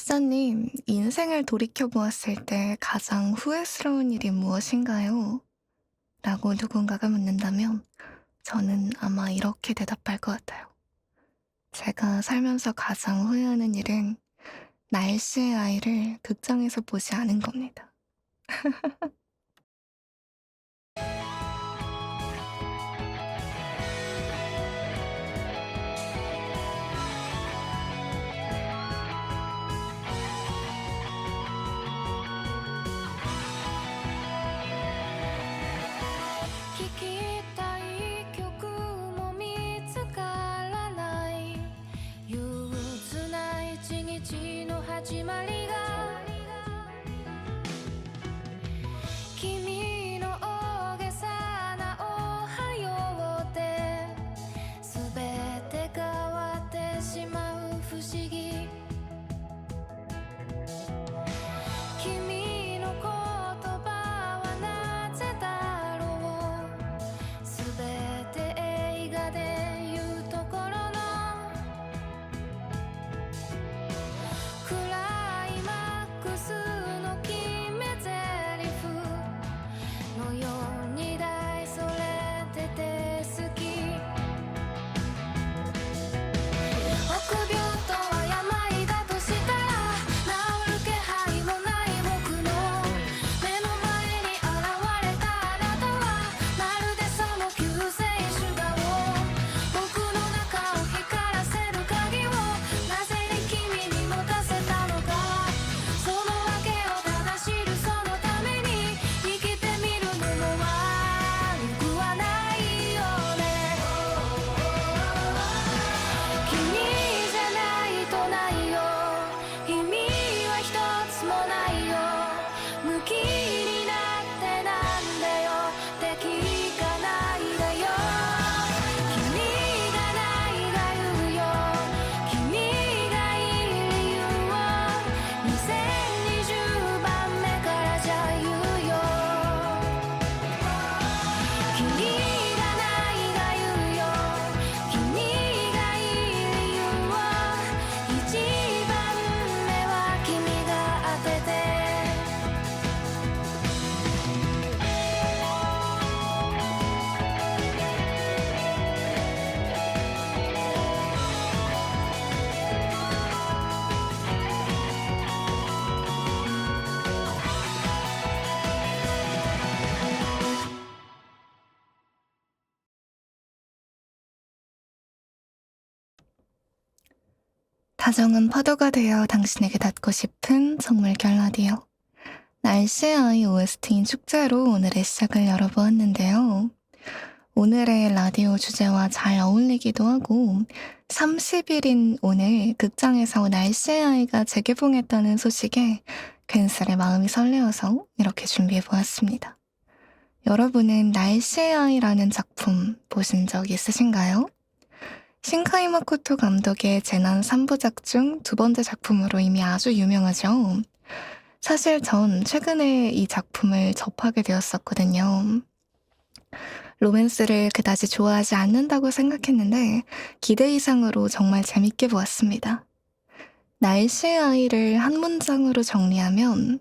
일사님, 인생을 돌이켜 보았을 때 가장 후회스러운 일이 무엇인가요? 라고 누군가가 묻는다면 저는 아마 이렇게 대답할 것 같아요. 제가 살면서 가장 후회하는 일은 날씨의 아이를 극장에서 보지 않은 겁니다. 다정한 파도가 되어 당신에게 닿고 싶은 정물결 라디오. 날씨의 아이 OST인 축제로 오늘의 시작을 열어보았는데요. 오늘의 라디오 주제와 잘 어울리기도 하고 30일인 오늘 극장에서 날씨의 아이가 재개봉했다는 소식에 괜스레 마음이 설레어서 이렇게 준비해보았습니다. 여러분은 날씨의 아이라는 작품 보신 적 있으신가요? 신카이 마코토 감독의 재난 3부작 중 두 번째 작품으로 이미 아주 유명하죠. 사실 전 최근에 이 작품을 접하게 되었었거든요. 로맨스를 그다지 좋아하지 않는다고 생각했는데 기대 이상으로 정말 재밌게 보았습니다. 날씨의 아이를 한 문장으로 정리하면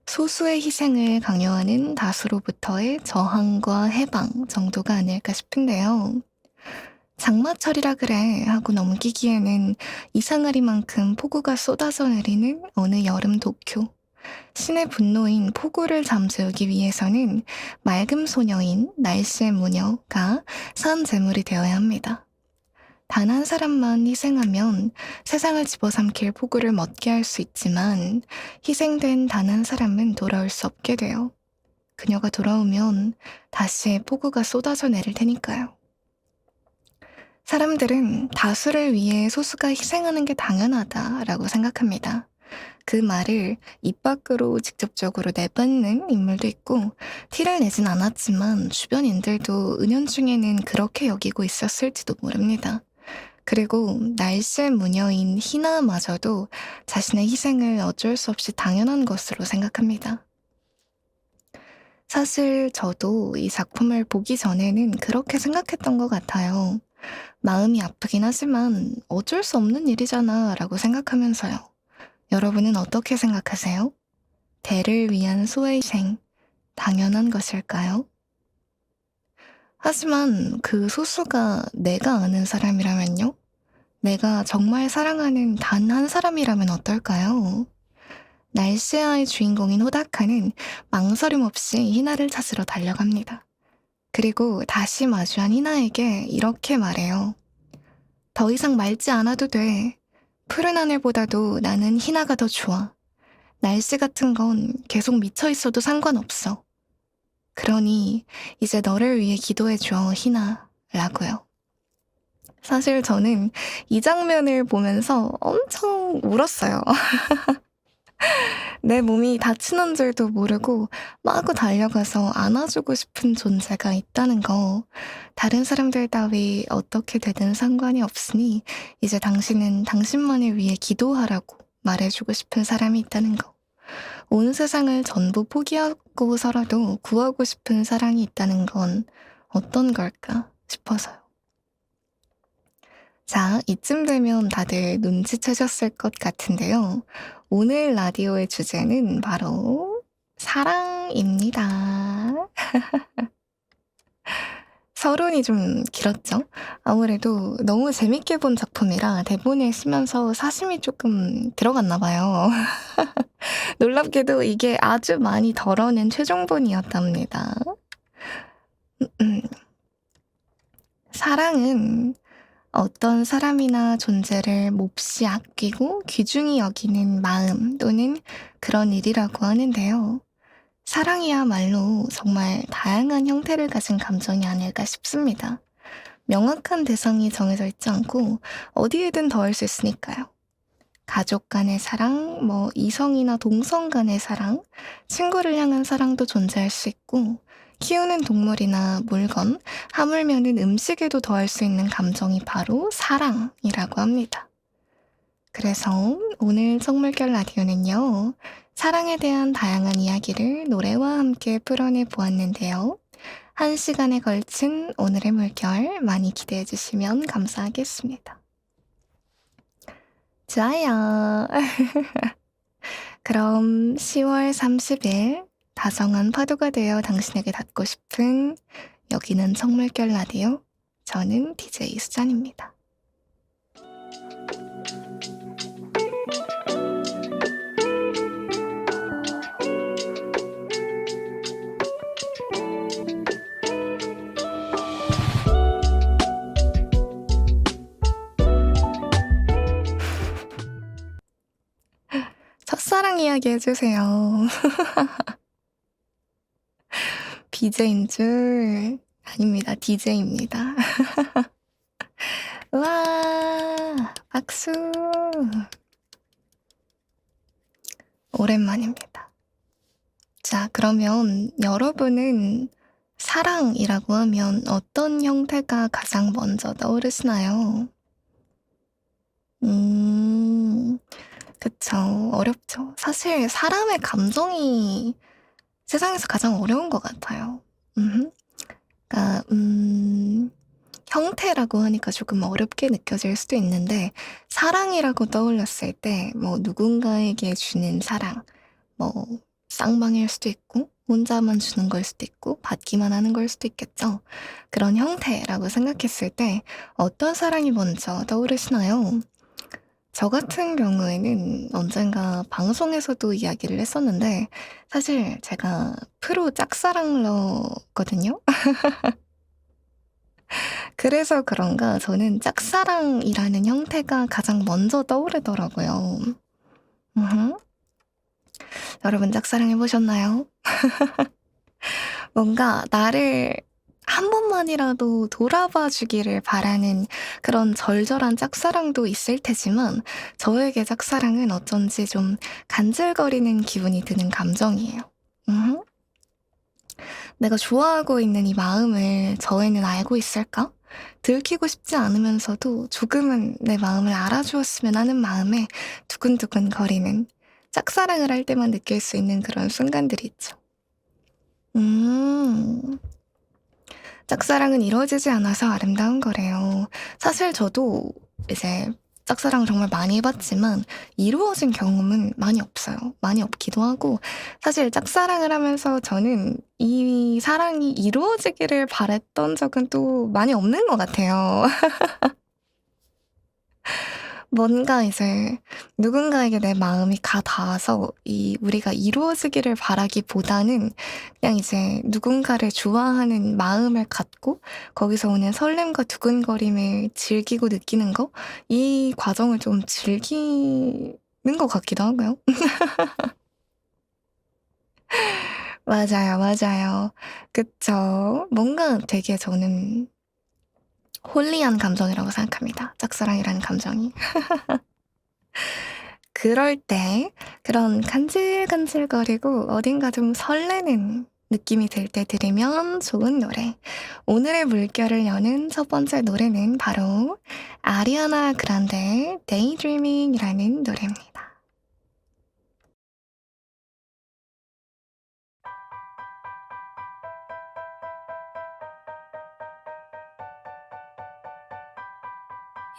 소수의 희생을 강요하는 다수로부터의 저항과 해방 정도가 아닐까 싶은데요. 장마철이라 그래 하고 넘기기에는 이상하리만큼 폭우가 쏟아져 내리는 어느 여름 도쿄. 신의 분노인 폭우를 잠재우기 위해서는 맑음 소녀인 날씨의 무녀가 산 제물이 되어야 합니다. 단 한 사람만 희생하면 세상을 집어삼킬 폭우를 멎게 할 수 있지만 희생된 단 한 사람은 돌아올 수 없게 돼요. 그녀가 돌아오면 다시 폭우가 쏟아져 내릴 테니까요. 사람들은 다수를 위해 소수가 희생하는 게 당연하다라고 생각합니다. 그 말을 입 밖으로 직접적으로 내뱉는 인물도 있고 티를 내진 않았지만 주변인들도 은연중에는 그렇게 여기고 있었을지도 모릅니다. 그리고 날씨의 무녀인 희나마저도 자신의 희생을 어쩔 수 없이 당연한 것으로 생각합니다. 사실 저도 이 작품을 보기 전에는 그렇게 생각했던 것 같아요. 마음이 아프긴 하지만 어쩔 수 없는 일이잖아 라고 생각하면서요. 여러분은 어떻게 생각하세요? 대를 위한 소의 희생, 당연한 것일까요? 하지만 그 소수가 내가 아는 사람이라면요? 내가 정말 사랑하는 단 한 사람이라면 어떨까요? 날씨아의 주인공인 호다카는 망설임 없이 희나를 찾으러 달려갑니다. 그리고 다시 마주한 희나에게 이렇게 말해요. 더 이상 말지 않아도 돼. 푸른 하늘보다도 나는 희나가 더 좋아. 날씨 같은 건 계속 미쳐 있어도 상관없어. 그러니 이제 너를 위해 기도해줘, 희나. 라고요. 사실 저는 이 장면을 보면서 엄청 울었어요. 내 몸이 다치는 줄도 모르고 마구 달려가서 안아주고 싶은 존재가 있다는 거. 다른 사람들 따위 어떻게 되든 상관이 없으니 이제 당신은 당신만을 위해 기도하라고 말해주고 싶은 사람이 있다는 거. 온 세상을 전부 포기하고서라도 구하고 싶은 사랑이 있다는 건 어떤 걸까 싶어서요. 자, 이쯤 되면 다들 눈치채셨을 것 같은데요. 오늘 라디오의 주제는 바로 사랑입니다. 서론이 좀 길었죠? 아무래도 너무 재밌게 본 작품이라 대본을 쓰면서 사심이 조금 들어갔나 봐요. 놀랍게도 이게 아주 많이 덜어낸 최종본이었답니다. 사랑은 어떤 사람이나 존재를 몹시 아끼고 귀중히 여기는 마음 또는 그런 일이라고 하는데요. 사랑이야말로 정말 다양한 형태를 가진 감정이 아닐까 싶습니다. 명확한 대상이 정해져 있지 않고 어디에든 더할 수 있으니까요. 가족 간의 사랑, 이성이나 동성 간의 사랑, 친구를 향한 사랑도 존재할 수 있고, 키우는 동물이나 물건, 하물며는 음식에도 더할 수 있는 감정이 바로 사랑이라고 합니다. 그래서 오늘 성물결 라디오는요, 사랑에 대한 다양한 이야기를 노래와 함께 풀어내 보았는데요. 1시간에 걸친 오늘의 물결 많이 기대해 주시면 감사하겠습니다. 좋아요. 그럼 10월 30일 다정한 파도가 되어 당신에게 닿고 싶은 여기는 성물결 라디오. 저는 DJ 수잔입니다. 첫사랑 이야기 해주세요. BJ인 줄 아닙니다. DJ입니다. 와, 박수. 오랜만입니다. 자, 그러면 여러분은 사랑이라고 하면 어떤 형태가 가장 먼저 떠오르시나요? 그쵸. 어렵죠. 사실 사람의 감정이 세상에서 가장 어려운 것 같아요. 그러니까 형태라고 하니까 조금 어렵게 느껴질 수도 있는데 사랑이라고 떠올렸을 때 누군가에게 주는 사랑, 쌍방일 수도 있고 혼자만 주는 걸 수도 있고 받기만 하는 걸 수도 있겠죠. 그런 형태라고 생각했을 때 어떤 사랑이 먼저 떠오르시나요? 저 같은 경우에는 언젠가 방송에서도 이야기를 했었는데 사실 제가 프로 짝사랑러거든요. 그래서 그런가 저는 짝사랑이라는 형태가 가장 먼저 떠오르더라고요. 여러분 짝사랑 해보셨나요? 뭔가 나를 한 번만이라도 돌아봐 주기를 바라는 그런 절절한 짝사랑도 있을 테지만 저에게 짝사랑은 어쩐지 좀 간질거리는 기분이 드는 감정이에요. 내가 좋아하고 있는 이 마음을 저 애는 알고 있을까? 들키고 싶지 않으면서도 조금은 내 마음을 알아주었으면 하는 마음에 두근두근 거리는 짝사랑을 할 때만 느낄 수 있는 그런 순간들이 있죠. 짝사랑은 이루어지지 않아서 아름다운 거래요. 사실 저도 이제 짝사랑을 정말 많이 해 봤지만 이루어진 경험은 많이 없어요. 많이 없기도 하고 사실 짝사랑을 하면서 저는 이 사랑이 이루어지기를 바랐던 적은 또 많이 없는 것 같아요. 뭔가 이제 누군가에게 내 마음이 가 닿아서 이 우리가 이루어지기를 바라기보다는 그냥 이제 누군가를 좋아하는 마음을 갖고 거기서 오는 설렘과 두근거림을 즐기고 느끼는 거, 이 과정을 좀 즐기는 것 같기도 하고요. 맞아요, 맞아요. 그쵸. 뭔가 되게 저는 홀리한 감정이라고 생각합니다, 짝사랑이라는 감정이. 그럴 때 그런 간질간질거리고 어딘가 좀 설레는 느낌이 들 때 들으면 좋은 노래. 오늘의 물결을 여는 첫 번째 노래는 바로 아리아나 그란데의 Daydreaming이라는 노래입니다.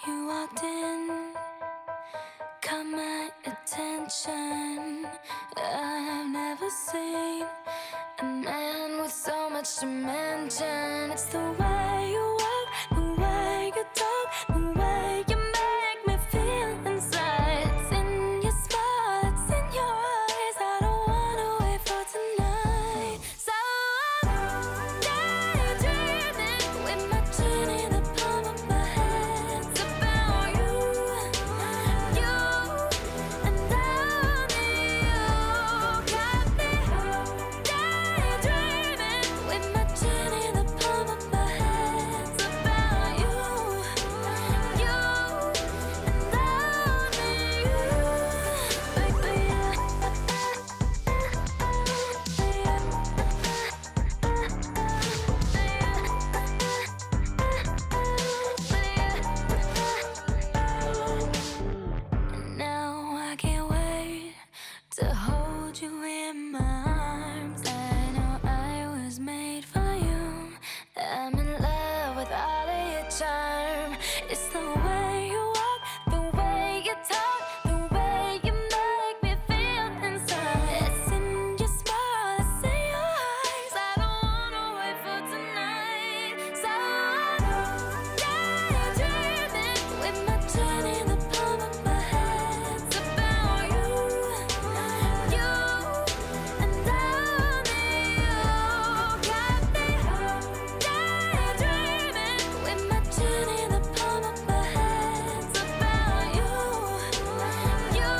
You walked in, caught my attention. I've never seen a man with so much dimension. It's the way you walk, the way you talk, the way you make me feel inside. It's in your smile, it's in your eyes. I don't wanna wait for tonight. So I'm daydreaming with my chin in the palm of my hands about you, you, and only you got me daydreaming with my chin in the palm of my hands about you, you, and only you, baby. Now I can't wait to hold you in my arms. I know I was made for you. I'm in love with all of your charm. It's the way you walk, the way you talk, the way you make me feel inside. It's in your smile, it's in your eyes. I don't wanna wait for tonight. So I'm daydreaming with my chin in the palm of my hands about you, you, and only you got me daydreaming with my chin in the palm of my hands about you, you,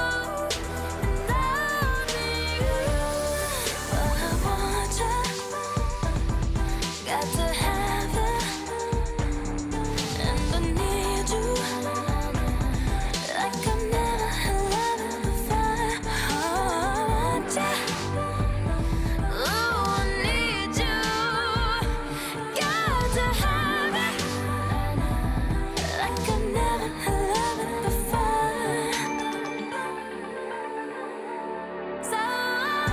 and only you. I want you, got to have you, and I need you like I've never had loving before. I want you, ooh, I need you, got to have it like I've never had loving before. So I'm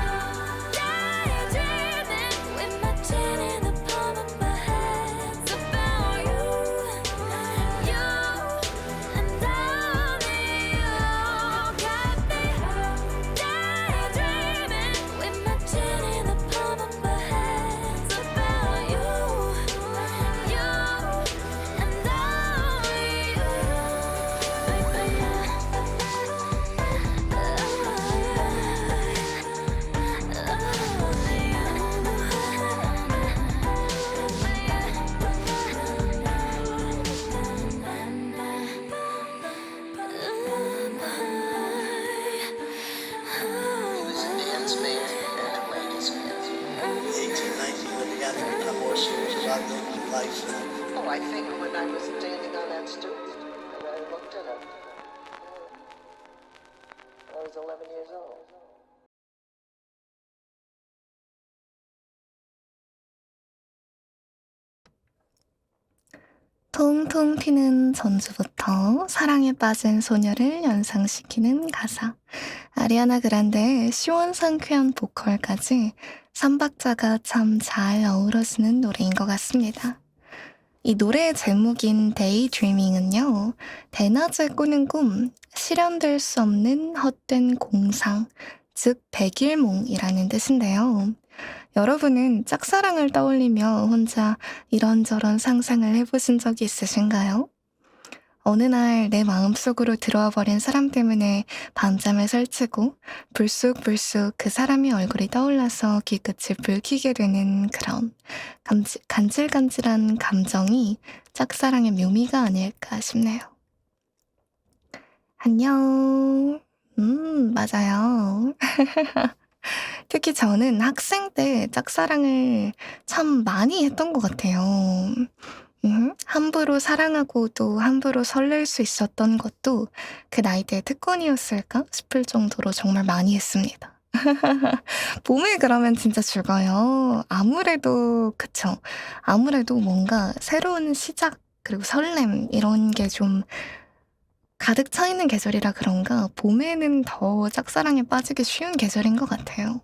daydreaming with my chin in the palm of my hands about you, you, and only you got me daydreaming with my chin in the palm of my hands about you, you, and only you, Music man's man and ladies man. 18, 19, when they got to become more serious about their life. Oh, I think when I was standing on that stoop and I looked at him, I was 11 years old. 통통 튀는 전주부터 사랑에 빠진 소녀를 연상시키는 가사. 아리아나 그란데의 시원상쾌한 보컬까지 삼박자가 참 잘 어우러지는 노래인 것 같습니다. 이 노래의 제목인 데이드리밍은요, 대낮에 꾸는 꿈, 실현될 수 없는 헛된 공상, 즉 백일몽이라는 뜻인데요. 여러분은 짝사랑을 떠올리며 혼자 이런저런 상상을 해보신 적이 있으신가요? 어느 날 내 마음속으로 들어와 버린 사람 때문에 밤잠을 설치고 불쑥불쑥 그 사람의 얼굴이 떠올라서 귀끝을 붉히게 되는 그런 간질간질한 감정이 짝사랑의 묘미가 아닐까 싶네요. 안녕. 맞아요. 특히 저는 학생 때 짝사랑을 참 많이 했던 것 같아요. 함부로 사랑하고 또 함부로 설렐 수 있었던 것도 그 나이대의 특권이었을까 싶을 정도로 정말 많이 했습니다. 봄에 그러면 진짜 죽어요. 아무래도 그쵸. 아무래도 뭔가 새로운 시작 그리고 설렘 이런 게 좀 가득 차 있는 계절이라 그런가 봄에는 더 짝사랑에 빠지기 쉬운 계절인 것 같아요.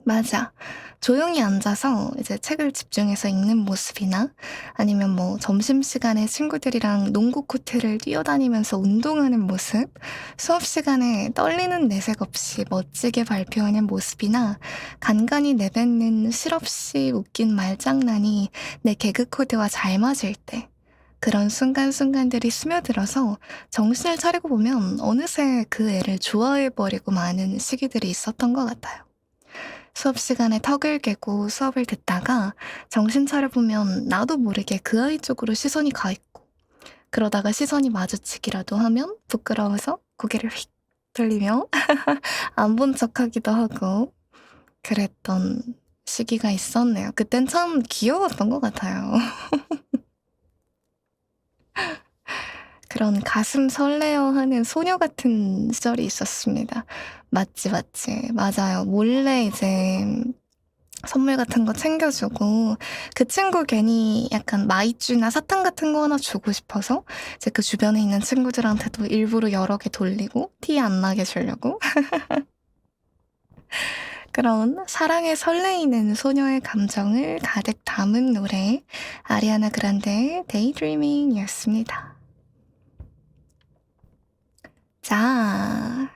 맞아. 조용히 앉아서 이제 책을 집중해서 읽는 모습이나 아니면 뭐 점심시간에 친구들이랑 농구 코트를 뛰어다니면서 운동하는 모습, 수업 시간에 떨리는 내색 없이 멋지게 발표하는 모습이나 간간히 내뱉는 실없이 웃긴 말장난이 내 개그 코드와 잘 맞을 때 그런 순간순간들이 스며들어서 정신을 차리고 보면 어느새 그 애를 좋아해버리고 마는 시기들이 있었던 것 같아요. 수업 시간에 턱을 개고 수업을 듣다가 정신 차려보면 나도 모르게 그 아이 쪽으로 시선이 가 있고 그러다가 시선이 마주치기라도 하면 부끄러워서 고개를 휙 돌리며 안 본 척하기도 하고 그랬던 시기가 있었네요. 그땐 참 귀여웠던 것 같아요. 그런 가슴 설레어하는 소녀 같은 시절이 있었습니다. 맞지. 맞아요. 몰래 이제 선물 같은 거 챙겨주고 그 친구 괜히 약간 마이쮸나 사탕 같은 거 하나 주고 싶어서 이제 그 주변에 있는 친구들한테도 일부러 여러 개 돌리고 티 안 나게 주려고 그런 사랑에 설레이는 소녀의 감정을 가득 담은 노래 아리아나 그란데의 데이드리밍이었습니다. 자,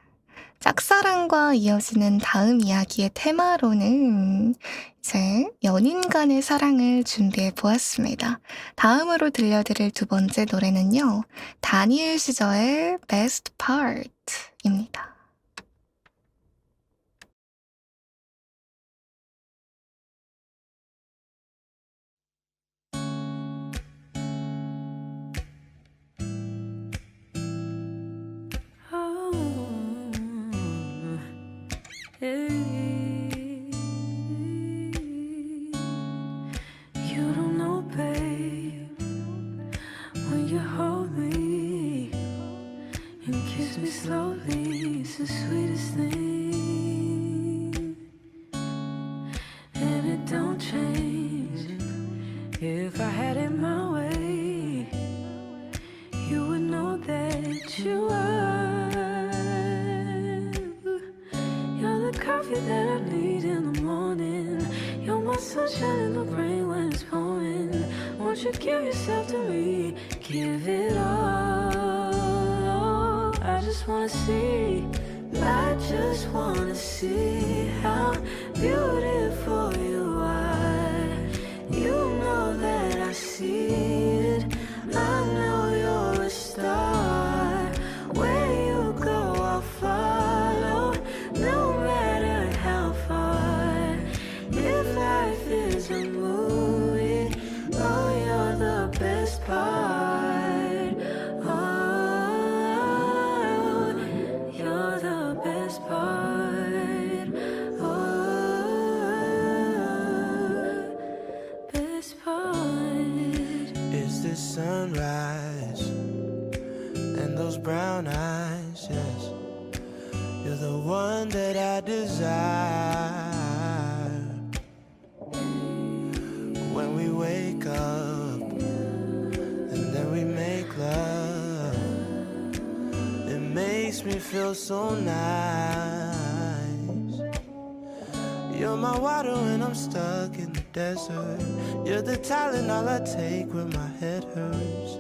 짝사랑과 이어지는 다음 이야기의 테마로는 이제 연인 간의 사랑을 준비해 보았습니다. 다음으로 들려드릴 두 번째 노래는요, 다니엘 시저의 Best Part입니다. You don't know, babe, when you hold me and kiss me slowly, it's the sweetest thing, and it don't change. If I had it my way, you would know that you are. You're the coffee that I need in the morning. You're my sunshine in the rain when it's pouring. Won't you give yourself to me? Give it all. I just wanna see. I just wanna see how beautiful you are. You know that I see it. I know you're a star. Where you go, I'll follow, no matter how far. If life is a movie, oh, you're the best part. Oh, you're the best part. Oh, best part. It's the sunrise and those brown eyes, yes. You're the one that I desire. When we wake up and then we make love, it makes me feel so nice. You're my water when I'm stuck in the desert. You're the Tylenol I take when my head hurts.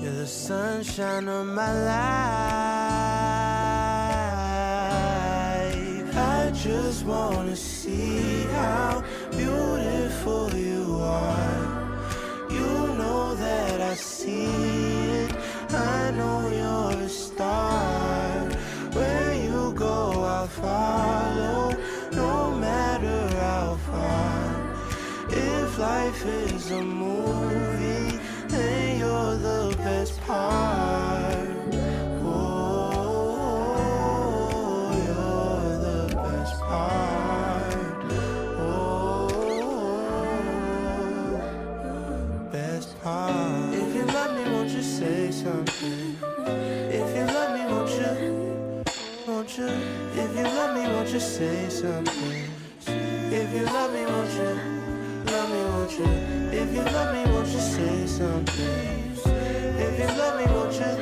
You're the sunshine of my life. I just wanna see how beautiful you are. You know that I see it. I know you're a star. Where you go, I'll follow, no matter how far. If life is a movie, then you're the best part. Oh, you're the best part. Oh, best part. If you love me, won't you say something? If you love me, won't you? Won't you? If you love me, won't you say something? If you love me, won't you? Love me, won't you? If you love me, won't you say something? If you love me, won't you?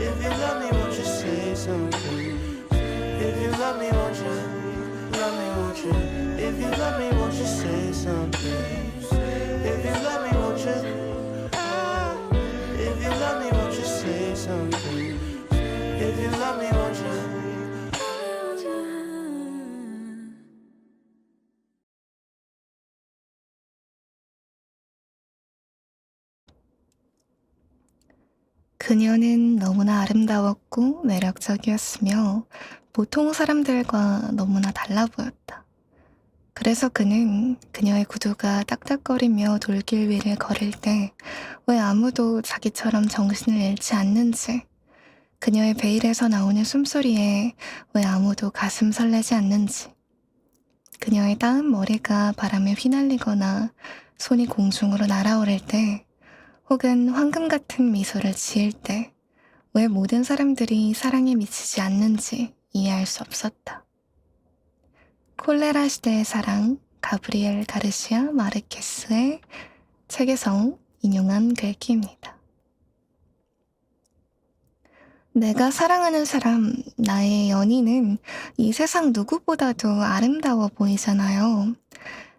If you love me, won't you say something? If you love me, won't you? Love me, won't you? If you love me, won't you say something? If you love me, won't you? If you love me, won't you say something? If you love me, won't you? 그녀는 너무나 아름다웠고 매력적이었으며 보통 사람들과 너무나 달라 보였다. 그래서 그는 그녀의 구두가 딱딱거리며 돌길 위를 걸을 때 왜 아무도 자기처럼 정신을 잃지 않는지, 그녀의 베일에서 나오는 숨소리에 왜 아무도 가슴 설레지 않는지, 그녀의 따은 머리가 바람에 휘날리거나 손이 공중으로 날아오를 때, 혹은 황금 같은 미소를 지을 때 왜 모든 사람들이 사랑에 미치지 않는지 이해할 수 없었다. 콜레라 시대의 사랑, 가브리엘 가르시아 마르케스의 책에서 인용한 글귀입니다. 내가 사랑하는 사람, 나의 연인은 이 세상 누구보다도 아름다워 보이잖아요.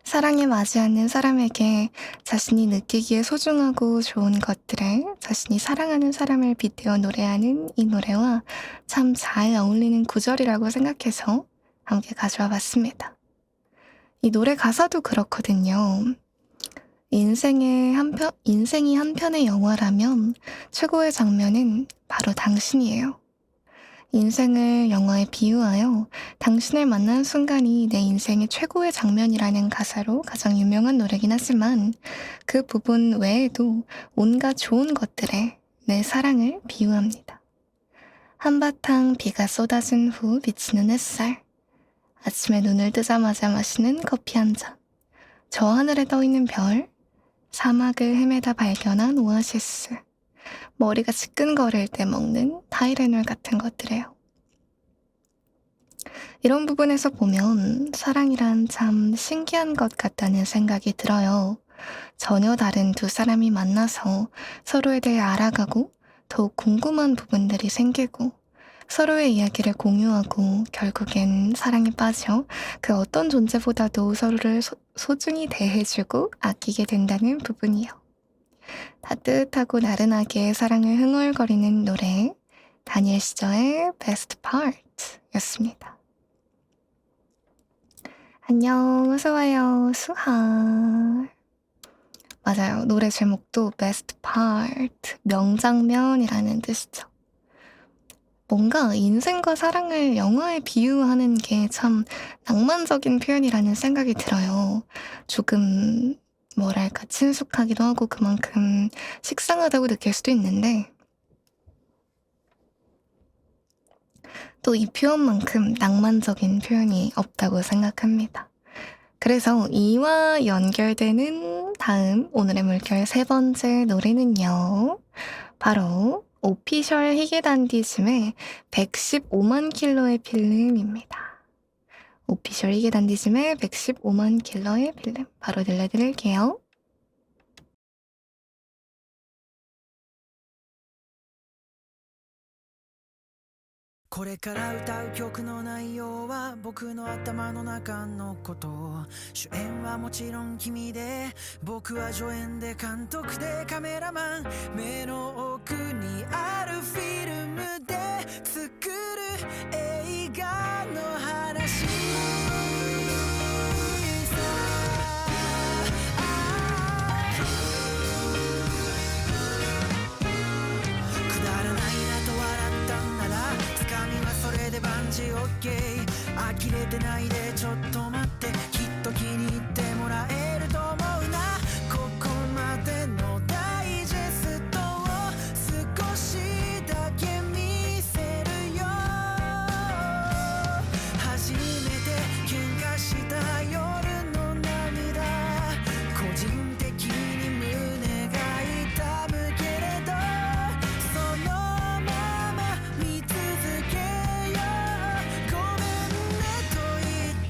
사랑에 맞지 않는 사람에게 자신이 느끼기에 소중하고 좋은 것들에 자신이 사랑하는 사람을 빗대어 노래하는 이 노래와 참 잘 어울리는 구절이라고 생각해서 함께 가져와 봤습니다. 이 노래 가사도 그렇거든요. 인생이 한 편의 영화라면 최고의 장면은 바로 당신이에요. 인생을 영화에 비유하여 당신을 만난 순간이 내 인생의 최고의 장면이라는 가사로 가장 유명한 노래긴 하지만 그 부분 외에도 온갖 좋은 것들에 내 사랑을 비유합니다. 한바탕 비가 쏟아진 후 비치는 햇살, 아침에 눈을 뜨자마자 마시는 커피 한 잔, 저 하늘에 떠있는 별, 사막을 헤매다 발견한 오아시스, 머리가 지끈거릴 때 먹는 타이레놀 같은 것들이에요. 이런 부분에서 보면 사랑이란 참 신기한 것 같다는 생각이 들어요. 전혀 다른 두 사람이 만나서 서로에 대해 알아가고 더욱 궁금한 부분들이 생기고 서로의 이야기를 공유하고 결국엔 사랑에 빠져 그 어떤 존재보다도 서로를 소중히 대해주고 아끼게 된다는 부분이요. 따뜻하고 나른하게 사랑을 흥얼거리는 노래, 다니엘 시저의 Best Part 였습니다. 안녕, 어서와요, 수하. 맞아요, 노래 제목도 Best Part, 명장면이라는 뜻이죠. 뭔가 인생과 사랑을 영화에 비유하는 게 참 낭만적인 표현이라는 생각이 들어요. 조금 뭐랄까 친숙하기도 하고 그만큼 식상하다고 느낄 수도 있는데 또 이 표현만큼 낭만적인 표현이 없다고 생각합니다. 그래서 이와 연결되는 다음 오늘의 물결 세 번째 노래는요. 바로 오피셜 희귀단디즘의 115만 킬로의 필름입니다. 오피셜 희귀단디즘의 115만 킬로의 필름 바로 들려드릴게요. これから歌う曲の内容は僕の頭の中のこと。主演はもちろん君で、僕は助演で監督でカメラマン。目の奥にあるフィルムで作る映画の話さ。くだらないなと笑ったんなら、つかみはそれで万事 OK。 呆れてないでちょっと待って、きっと気に入ってもらえると思うな。ここまでのダイジェストを少しだけ見せるよ。初めて喧嘩した夜の涙、個人的に胸が痛むけれど、そのまま見続けよう。ごめんねと言っ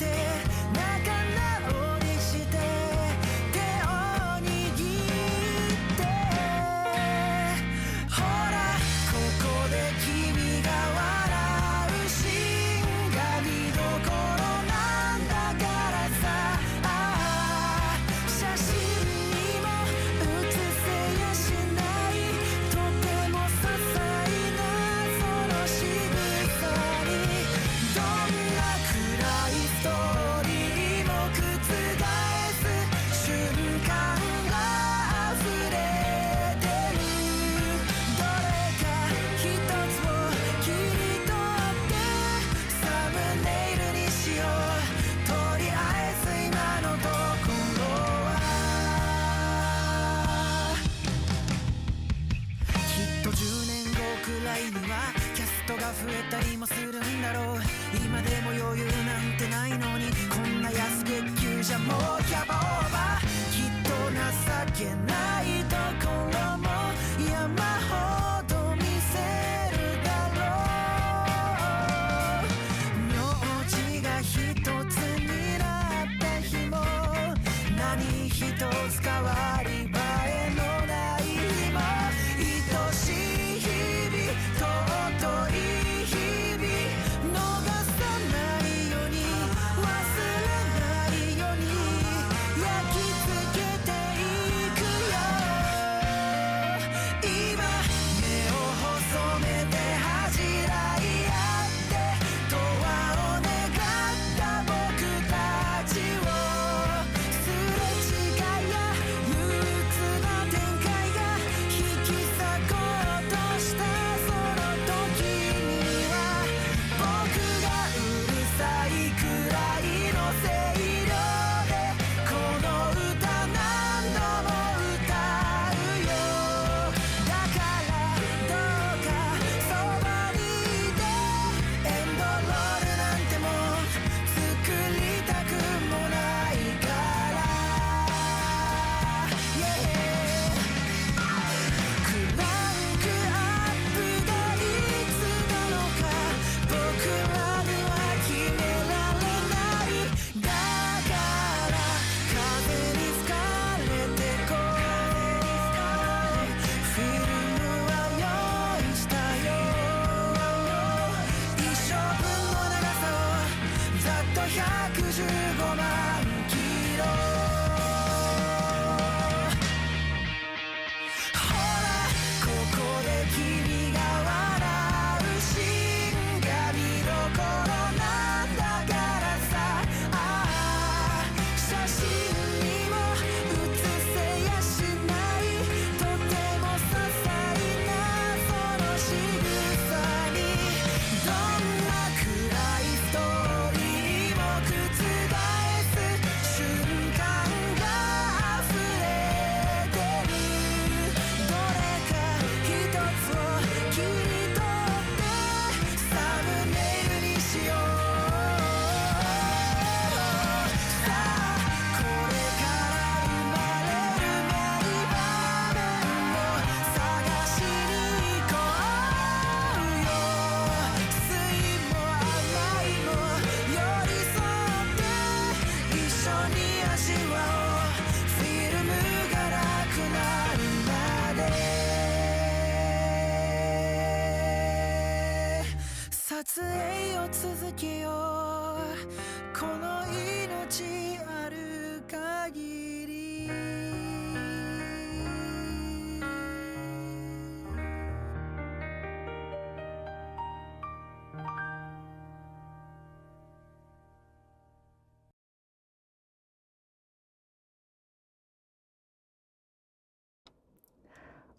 撮影を続けようこの命ある限り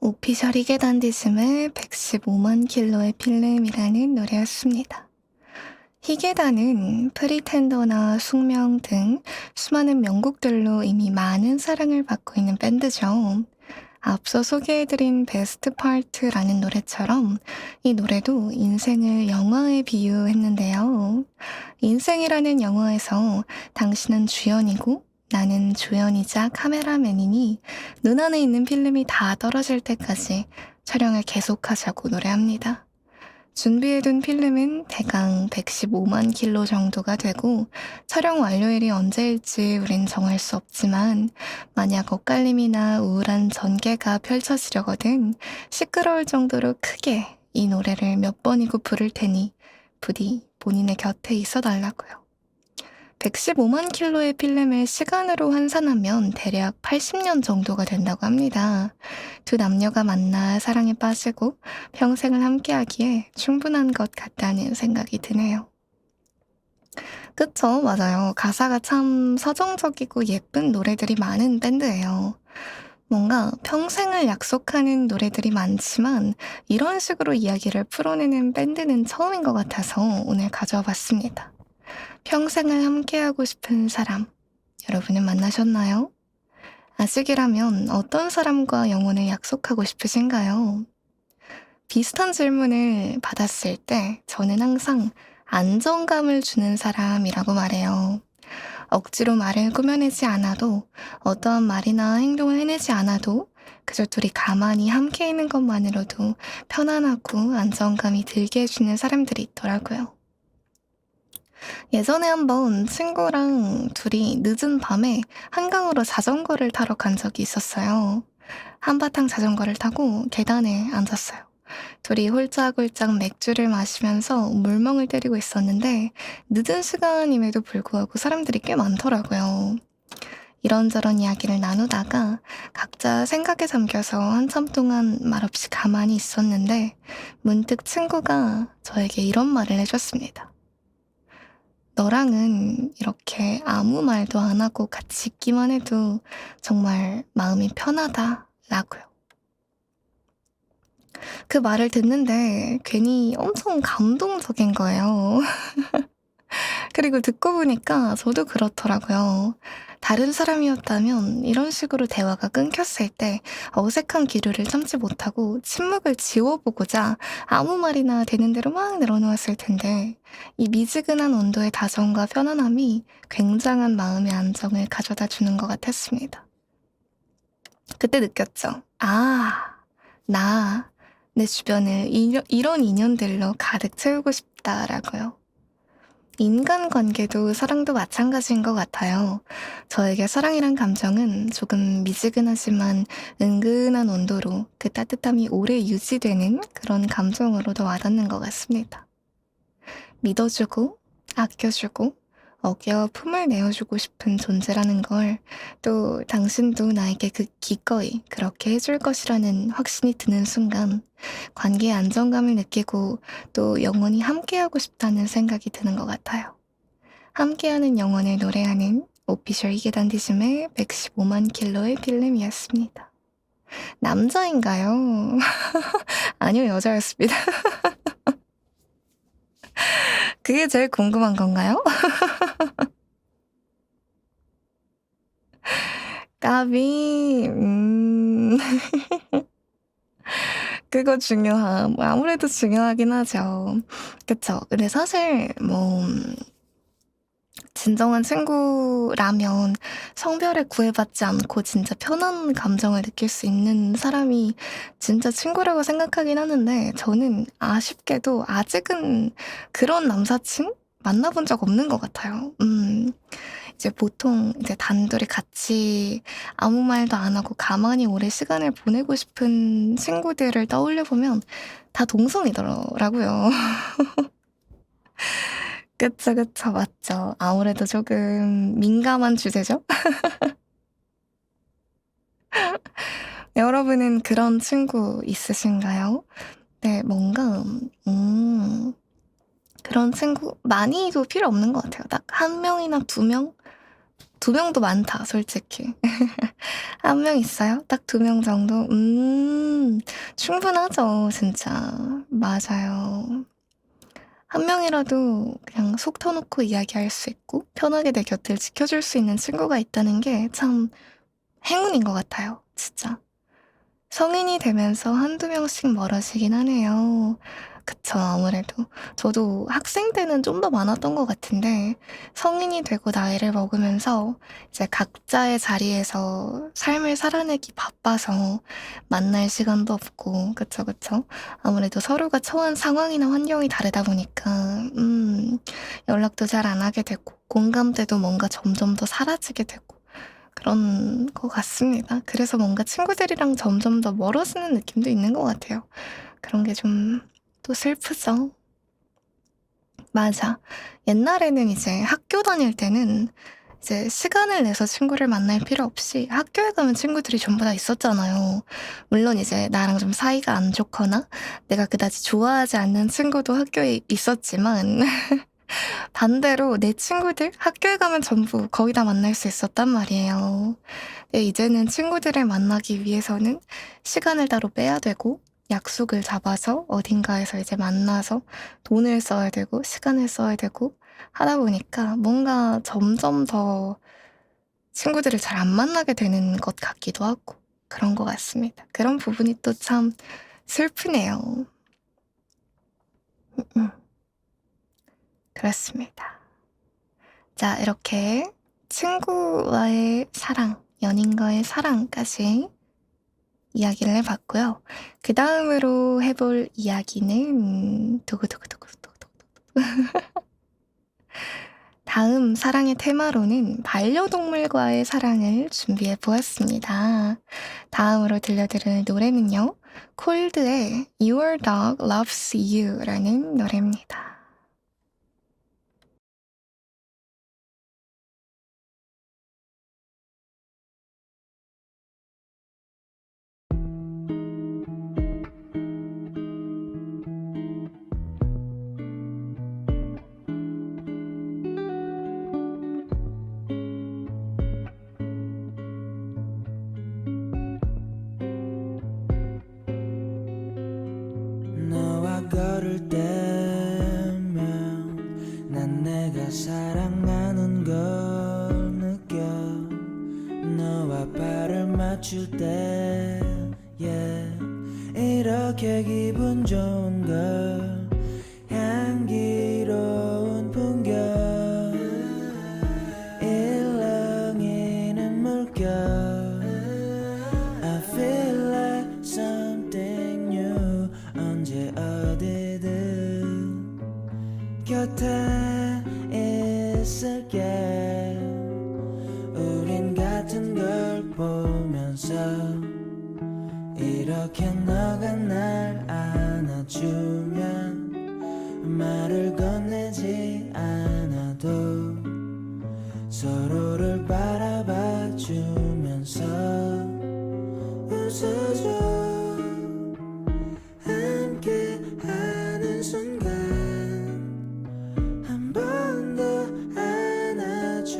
오피셜 히게단디즘의 115만 킬로의 필름이라는 노래였습니다. 히게단은 프리텐더나 숙명 등 수많은 명곡들로 이미 많은 사랑을 받고 있는 밴드죠. 앞서 소개해드린 베스트 파트라는 노래처럼 이 노래도 인생을 영화에 비유했는데요. 인생이라는 영화에서 당신은 주연이고 나는 조연이자 카메라맨이니 눈 안에 있는 필름이 다 떨어질 때까지 촬영을 계속하자고 노래합니다. 준비해둔 필름은 대강 115만 킬로 정도가 되고 촬영 완료일이 언제일지 우린 정할 수 없지만 만약 엇갈림이나 우울한 전개가 펼쳐지려거든 시끄러울 정도로 크게 이 노래를 몇 번이고 부를 테니 부디 본인의 곁에 있어 달라고요. 115만 킬로의 필름을 시간으로 환산하면 대략 80년 정도가 된다고 합니다. 두 남녀가 만나 사랑에 빠지고 평생을 함께하기에 충분한 것 같다는 생각이 드네요. 그쵸, 맞아요. 가사가 참 서정적이고 예쁜 노래들이 많은 밴드예요. 뭔가 평생을 약속하는 노래들이 많지만 이런 식으로 이야기를 풀어내는 밴드는 처음인 것 같아서 오늘 가져와 봤습니다. 평생을 함께하고 싶은 사람, 여러분은 만나셨나요? 아직이라면 어떤 사람과 영혼을 약속하고 싶으신가요? 비슷한 질문을 받았을 때 저는 항상 안정감을 주는 사람이라고 말해요. 억지로 말을 꾸며내지 않아도 어떠한 말이나 행동을 해내지 않아도 그저 둘이 가만히 함께 있는 것만으로도 편안하고 안정감이 들게 해주는 사람들이 있더라고요. 예전에 한번 친구랑 둘이 늦은 밤에 한강으로 자전거를 타러 간 적이 있었어요. 한바탕 자전거를 타고 계단에 앉았어요. 둘이 홀짝홀짝 맥주를 마시면서 물멍을 때리고 있었는데 늦은 시간임에도 불구하고 사람들이 꽤 많더라고요. 이런저런 이야기를 나누다가 각자 생각에 잠겨서 한참 동안 말없이 가만히 있었는데 문득 친구가 저에게 이런 말을 해줬습니다. 너랑은 이렇게 아무 말도 안 하고 같이 있기만 해도 정말 마음이 편하다라고요. 그 말을 듣는데 괜히 엄청 감동적인 거예요. 그리고 듣고 보니까 저도 그렇더라고요. 다른 사람이었다면 이런 식으로 대화가 끊겼을 때 어색한 기류를 참지 못하고 침묵을 지워보고자 아무 말이나 되는 대로 막 늘어놓았을 텐데 이 미지근한 온도의 다정과 편안함이 굉장한 마음의 안정을 가져다 주는 것 같았습니다. 그때 느꼈죠. 내 주변을 이런 인연들로 가득 채우고 싶다라고요. 인간관계도 사랑도 마찬가지인 것 같아요. 저에게 사랑이란 감정은 조금 미지근하지만 은근한 온도로 그 따뜻함이 오래 유지되는 그런 감정으로도 와닿는 것 같습니다. 믿어주고 아껴주고 어깨와 품을 내어주고 싶은 존재라는 걸 또 당신도 나에게 기꺼이 그렇게 해줄 것이라는 확신이 드는 순간 관계의 안정감을 느끼고 또 영원히 함께하고 싶다는 생각이 드는 것 같아요. 함께하는 영혼을 노래하는 오피셜 히게단디즘의 115만 킬로의 필름이었습니다. 남자인가요? 아니요, 여자였습니다. 그게 제일 궁금한 건가요? 까비, 그거 아무래도 중요하긴 하죠. 그쵸. 근데 사실, 진정한 친구라면 성별에 구애받지 않고 진짜 편한 감정을 느낄 수 있는 사람이 진짜 친구라고 생각하긴 하는데 저는 아쉽게도 아직은 그런 남사친 만나본 적 없는 것 같아요. 이제 보통 이제 단둘이 같이 아무 말도 안 하고 가만히 오래 시간을 보내고 싶은 친구들을 떠올려 보면 다 동성이더라고요. 그쵸, 그쵸. 맞죠. 아무래도 조금 민감한 주제죠? 여러분은 그런 친구 있으신가요? 네, 뭔가, 그런 친구 많이도 필요 없는 것 같아요. 딱 한 명이나 두 명? 두 명도 많다, 솔직히. 한 명 있어요? 딱 두 명 정도? 충분하죠, 진짜. 맞아요. 한 명이라도 그냥 속 터놓고 이야기할 수 있고 편하게 내 곁을 지켜줄 수 있는 친구가 있다는 게 참 행운인 것 같아요, 진짜. 성인이 되면서 한두 명씩 멀어지긴 하네요. 그쵸, 아무래도. 저도 학생 때는 좀 더 많았던 것 같은데, 성인이 되고 나이를 먹으면서 이제 각자의 자리에서 삶을 살아내기 바빠서 만날 시간도 없고, 그쵸, 그쵸. 아무래도 서로가 처한 상황이나 환경이 다르다 보니까, 연락도 잘 안 하게 되고, 공감대도 뭔가 점점 더 사라지게 되고, 그런 것 같습니다. 그래서 뭔가 친구들이랑 점점 더 멀어지는 느낌도 있는 것 같아요. 그런 게 좀 또 슬프죠. 맞아. 옛날에는 이제 학교 다닐 때는 이제 시간을 내서 친구를 만날 필요 없이 학교에 가면 친구들이 전부 다 있었잖아요. 물론 이제 나랑 좀 사이가 안 좋거나 내가 그다지 좋아하지 않는 친구도 학교에 있었지만 반대로 내 친구들 학교에 가면 전부 거의 다 만날 수 있었단 말이에요. 근데 이제는 친구들을 만나기 위해서는 시간을 따로 빼야 되고 약속을 잡아서 어딘가에서 이제 만나서 돈을 써야 되고 시간을 써야 되고 하다 보니까 뭔가 점점 더 친구들을 잘 안 만나게 되는 것 같기도 하고 그런 것 같습니다. 그런 부분이 또 참 슬프네요. 음, 그렇습니다. 자, 이렇게 친구와의 사랑, 연인과의 사랑까지 이야기를 해봤고요. 그 다음으로 해볼 이야기는 두구두구두구두구두구. 다음 사랑의 테마로는 반려동물과의 사랑을 준비해 보았습니다. 다음으로 들려드릴 노래는요. 콜드의 Your Dog Loves You라는 노래입니다. 너와 걸을 때면 난 내가 사랑하는 걸 느껴. 너와 발을 맞출 때 이렇게 기분 좋은 걸. 향기로운 풍경 일렁이는 물결. I feel like something new. 언제 어디든 곁에 있을게. 우린 같은 걸 보면서 이렇게 너가 날 안아주면 말을 건네지 않아도 서로를 바라봐 주면서 웃어줘. 함께 하는 순간 한 번 더 안아줘.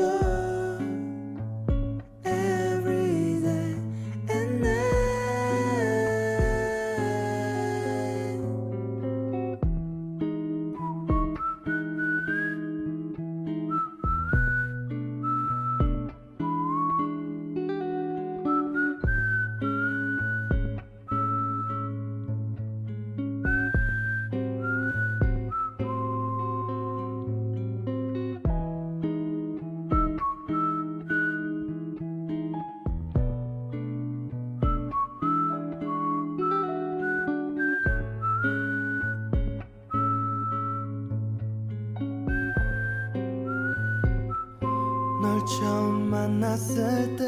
Every day and night. 널 처음 만났을 때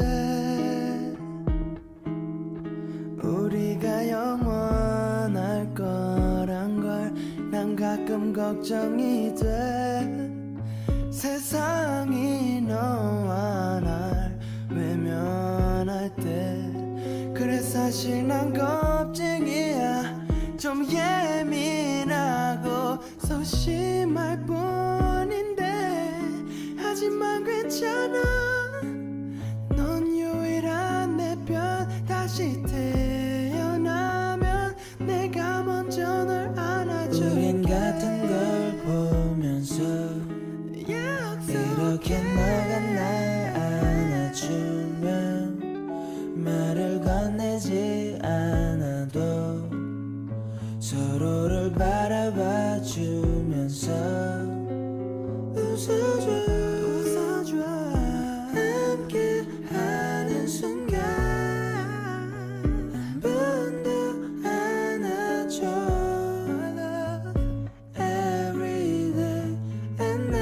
우리가 영원할 거란 걸 난 가끔 걱정 걱정이 돼. 세상이 너와 날 외면할 때 그래 사실 난 겁쟁이야. 좀 예민하고 소심할 뿐인데 하지만 괜찮아. 넌 유일한 내 편. 다시 태어나면 내가 먼저 널 안아줄게. 우린 같은 걸 보면서 이렇게 너가 날 안아주면 말을 건네지 않아도 서로를 바라봐 주면서 웃어줘 함께 하는 순간 한 번 더 안아줘. Every day and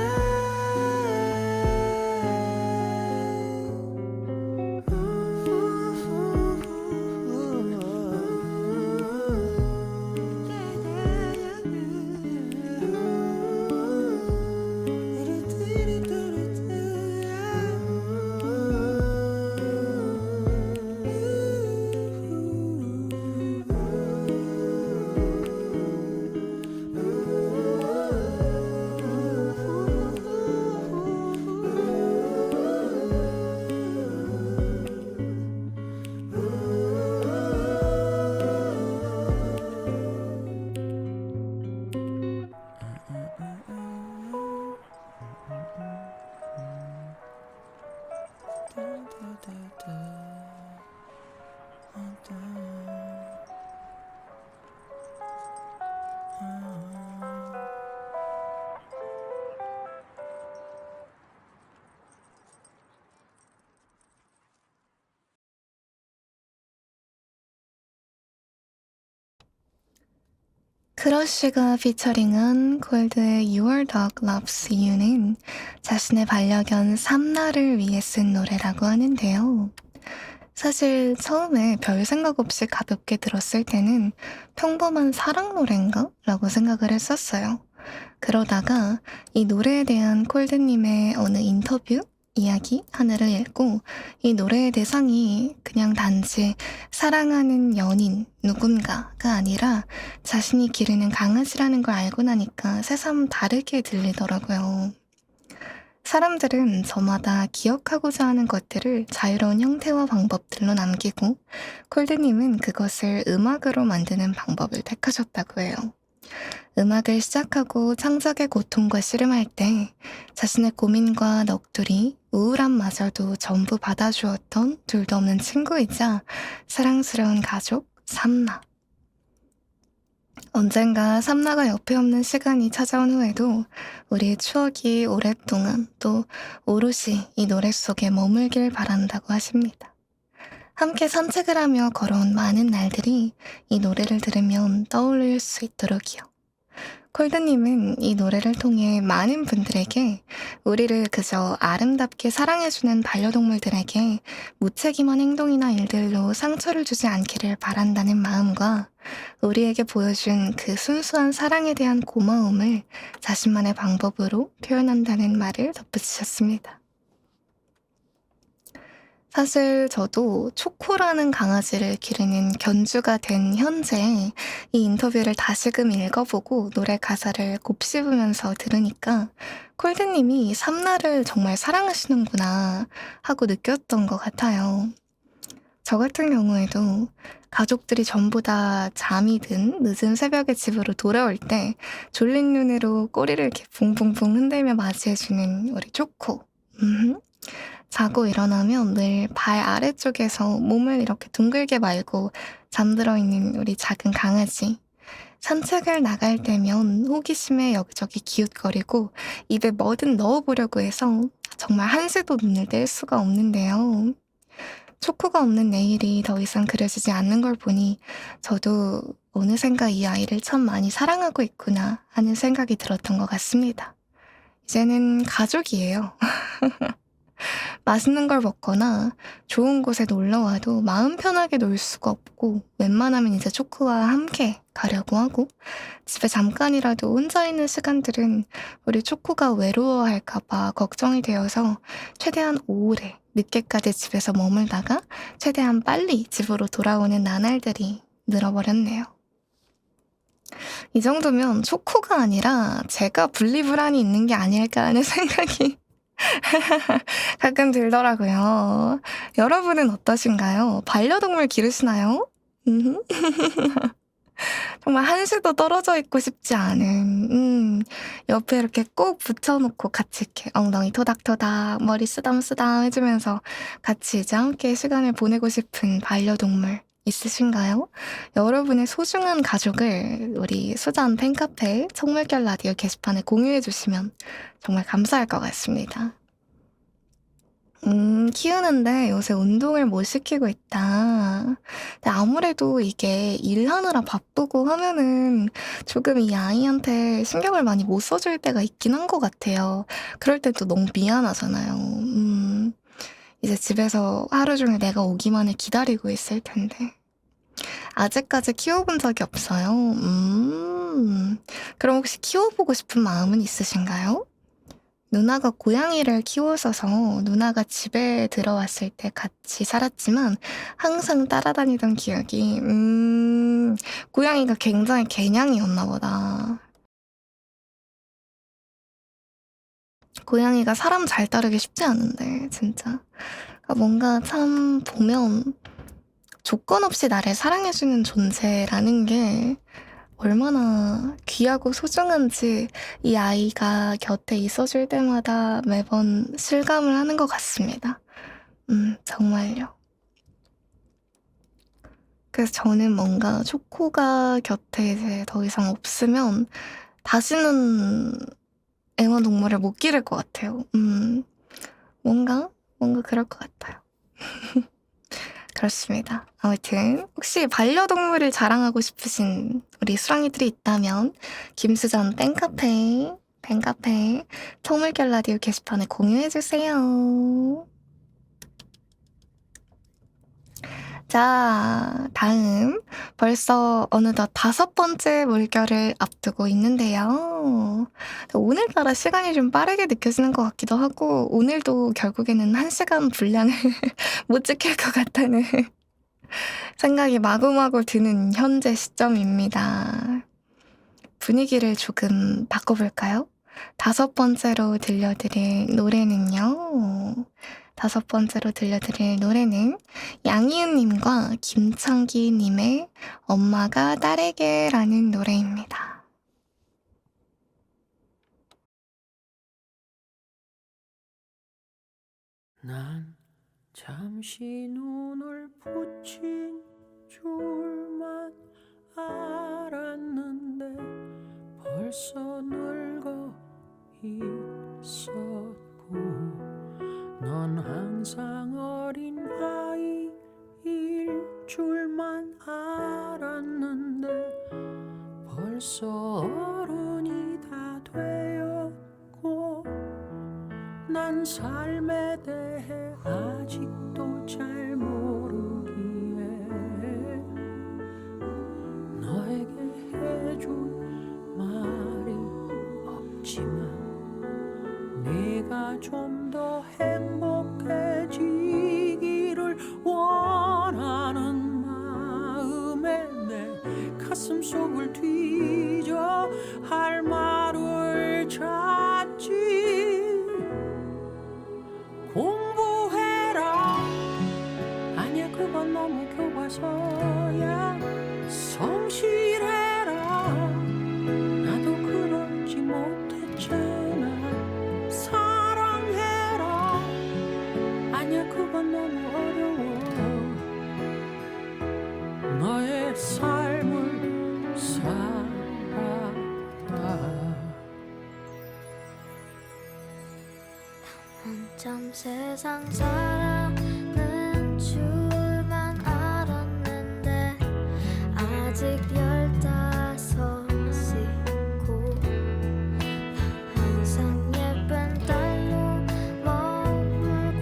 크러쉬가 피처링한 콜드의 Your Dog Loves You는 자신의 반려견 삼나를 위해 쓴 노래라고 하는데요. 사실 처음에 별 생각 없이 가볍게 들었을 때는 평범한 사랑 노래인가? 라고 생각을 했었어요. 그러다가 이 노래에 대한 콜드님의 어느 인터뷰? 이야기 하나를 읽고 이 노래의 대상이 그냥 단지 사랑하는 연인 누군가가 아니라 자신이 기르는 강아지라는 걸 알고 나니까 새삼 다르게 들리더라고요. 사람들은 저마다 기억하고자 하는 것들을 자유로운 형태와 방법들로 남기고 콜드님은 그것을 음악으로 만드는 방법을 택하셨다고 해요. 음악을 시작하고 창작의 고통과 씨름할 때 자신의 고민과 넋두리, 우울함마저도 전부 받아주었던 둘도 없는 친구이자 사랑스러운 가족, 삼나. 언젠가 삼나가 옆에 없는 시간이 찾아온 후에도 우리의 추억이 오랫동안 또 오롯이 이 노래 속에 머물길 바란다고 하십니다. 함께 산책을 하며 걸어온 많은 날들이 이 노래를 들으면 떠올릴 수 있도록이요. 콜드님은 이 노래를 통해 많은 분들에게 우리를 그저 아름답게 사랑해주는 반려동물들에게 무책임한 행동이나 일들로 상처를 주지 않기를 바란다는 마음과 우리에게 보여준 그 순수한 사랑에 대한 고마움을 자신만의 방법으로 표현한다는 말을 덧붙이셨습니다. 사실 저도 초코라는 강아지를 기르는 견주가 된 현재 이 인터뷰를 다시금 읽어보고 노래 가사를 곱씹으면서 들으니까 콜드님이 삼나를 정말 사랑하시는구나 하고 느꼈던 것 같아요. 저 같은 경우에도 가족들이 전부 다 잠이 든 늦은 새벽에 집으로 돌아올 때 졸린 눈으로 꼬리를 이렇게 붕붕붕 흔들며 맞이해주는 우리 초코. 자고 일어나면 늘 발 아래쪽에서 몸을 이렇게 둥글게 말고 잠들어 있는 우리 작은 강아지. 산책을 나갈 때면 호기심에 여기저기 기웃거리고 입에 뭐든 넣어보려고 해서 정말 한시도 눈을 뗄 수가 없는데요. 초코가 없는 내일이 더 이상 그려지지 않는 걸 보니 저도 어느샌가 이 아이를 참 많이 사랑하고 있구나 하는 생각이 들었던 것 같습니다. 이제는 가족이에요. 맛있는 걸 먹거나 좋은 곳에 놀러 와도 마음 편하게 놀 수가 없고 웬만하면 이제 초코와 함께 가려고 하고 집에 잠깐이라도 혼자 있는 시간들은 우리 초코가 외로워할까 봐 걱정이 되어서 최대한 오래 늦게까지 집에서 머물다가 최대한 빨리 집으로 돌아오는 나날들이 늘어버렸네요. 이 정도면 초코가 아니라 제가 분리불안이 있는 게 아닐까 하는 생각이 가끔 들더라고요. 여러분은 어떠신가요? 반려동물 기르시나요? 정말 한시도 떨어져 있고 싶지 않은, 옆에 이렇게 꼭 붙여놓고 같이 이렇게 엉덩이 토닥토닥, 머리 쓰담쓰담 해주면서 같이 이제 함께 시간을 보내고 싶은 반려동물 있으신가요? 여러분의 소중한 가족을 우리 수잔 팬카페 청물결 라디오 게시판에 공유해주시면 정말 감사할 것 같습니다. 키우는데 요새 운동을 못 시키고 있다. 근데 아무래도 이게 일하느라 바쁘고 하면은 조금 이 아이한테 신경을 많이 못 써줄 때가 있긴 한 것 같아요. 그럴 땐 또 너무 미안하잖아요. 이제 집에서 하루 종일 내가 오기만을 기다리고 있을 텐데. 아직까지 키워본 적이 없어요. 그럼 혹시 키워보고 싶은 마음은 있으신가요? 누나가 고양이를 키웠어서 누나가 집에 들어왔을 때 같이 살았지만 항상 따라다니던 기억이 고양이가 굉장히 개냥이었나 보다. 고양이가 사람 잘 따르기 쉽지 않은데 진짜 그러니까 뭔가 참 보면 조건 없이 나를 사랑해주는 존재라는 게 얼마나 귀하고 소중한지 이 아이가 곁에 있어줄 때마다 매번 실감을 하는 것 같습니다. 정말요. 그래서 저는 뭔가 초코가 곁에 이제 더 이상 없으면 다시는 애완동물을 못 기를 것 같아요. 뭔가 그럴 것 같아요. 그렇습니다. 아무튼 혹시 반려동물을 자랑하고 싶으신 우리 수랑이들이 있다면 김수전 팬카페 청물결 라디오 게시판에 공유해주세요. 자, 다음 벌써 어느덧 5번째 물결을 앞두고 있는데요. 오늘따라 시간이 좀 빠르게 느껴지는 것 같기도 하고 오늘도 결국에는 1시간 분량을 못 지킬 것 같다는 생각이 마구마구 드는 현재 시점입니다. 분위기를 조금 바꿔볼까요? 5번째로 들려드릴 노래는 양희은님과 김창기님의 엄마가 딸에게라는 노래입니다. 난 잠시 눈을 붙인 줄만 알았는데 벌써 늙어 있었고 넌 항상 어린 아이일 줄만 알았는데 벌써 어른이 다 되었고 난 삶에 대해 아직도 잘 모르기에 너에게 해줄 말이 없지만 네가 좀 더 행복해지기를 원하는 마음에 내 가슴 속을 뒤져 할 말을 찾지. 공부해라 아니야 그건 너무 교과서야. 성실해라 나도 그러지 못했잖아. 사랑해라 아니야 그건 너무 어려워. 너의 삶을 살아라. 한참 세상 살아는 줄만 알았는데 아직 15이고 난 항상 예쁜 딸로 머물고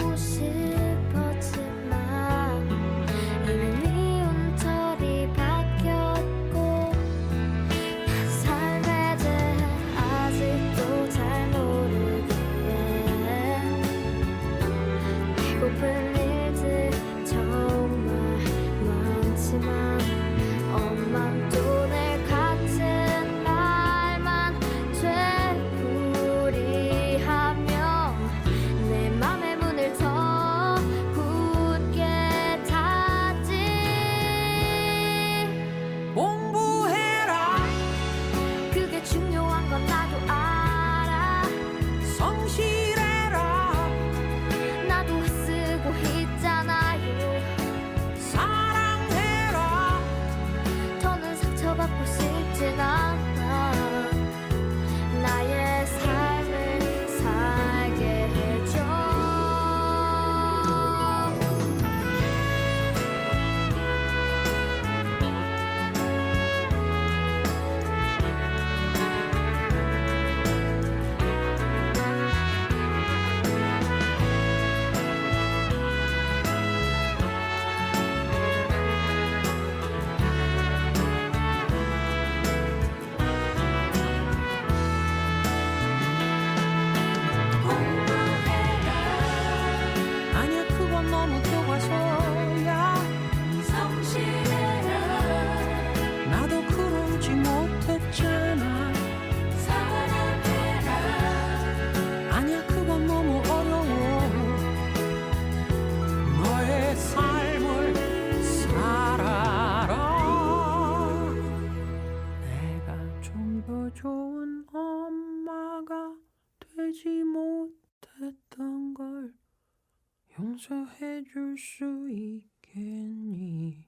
용서해줄 수 있겠니?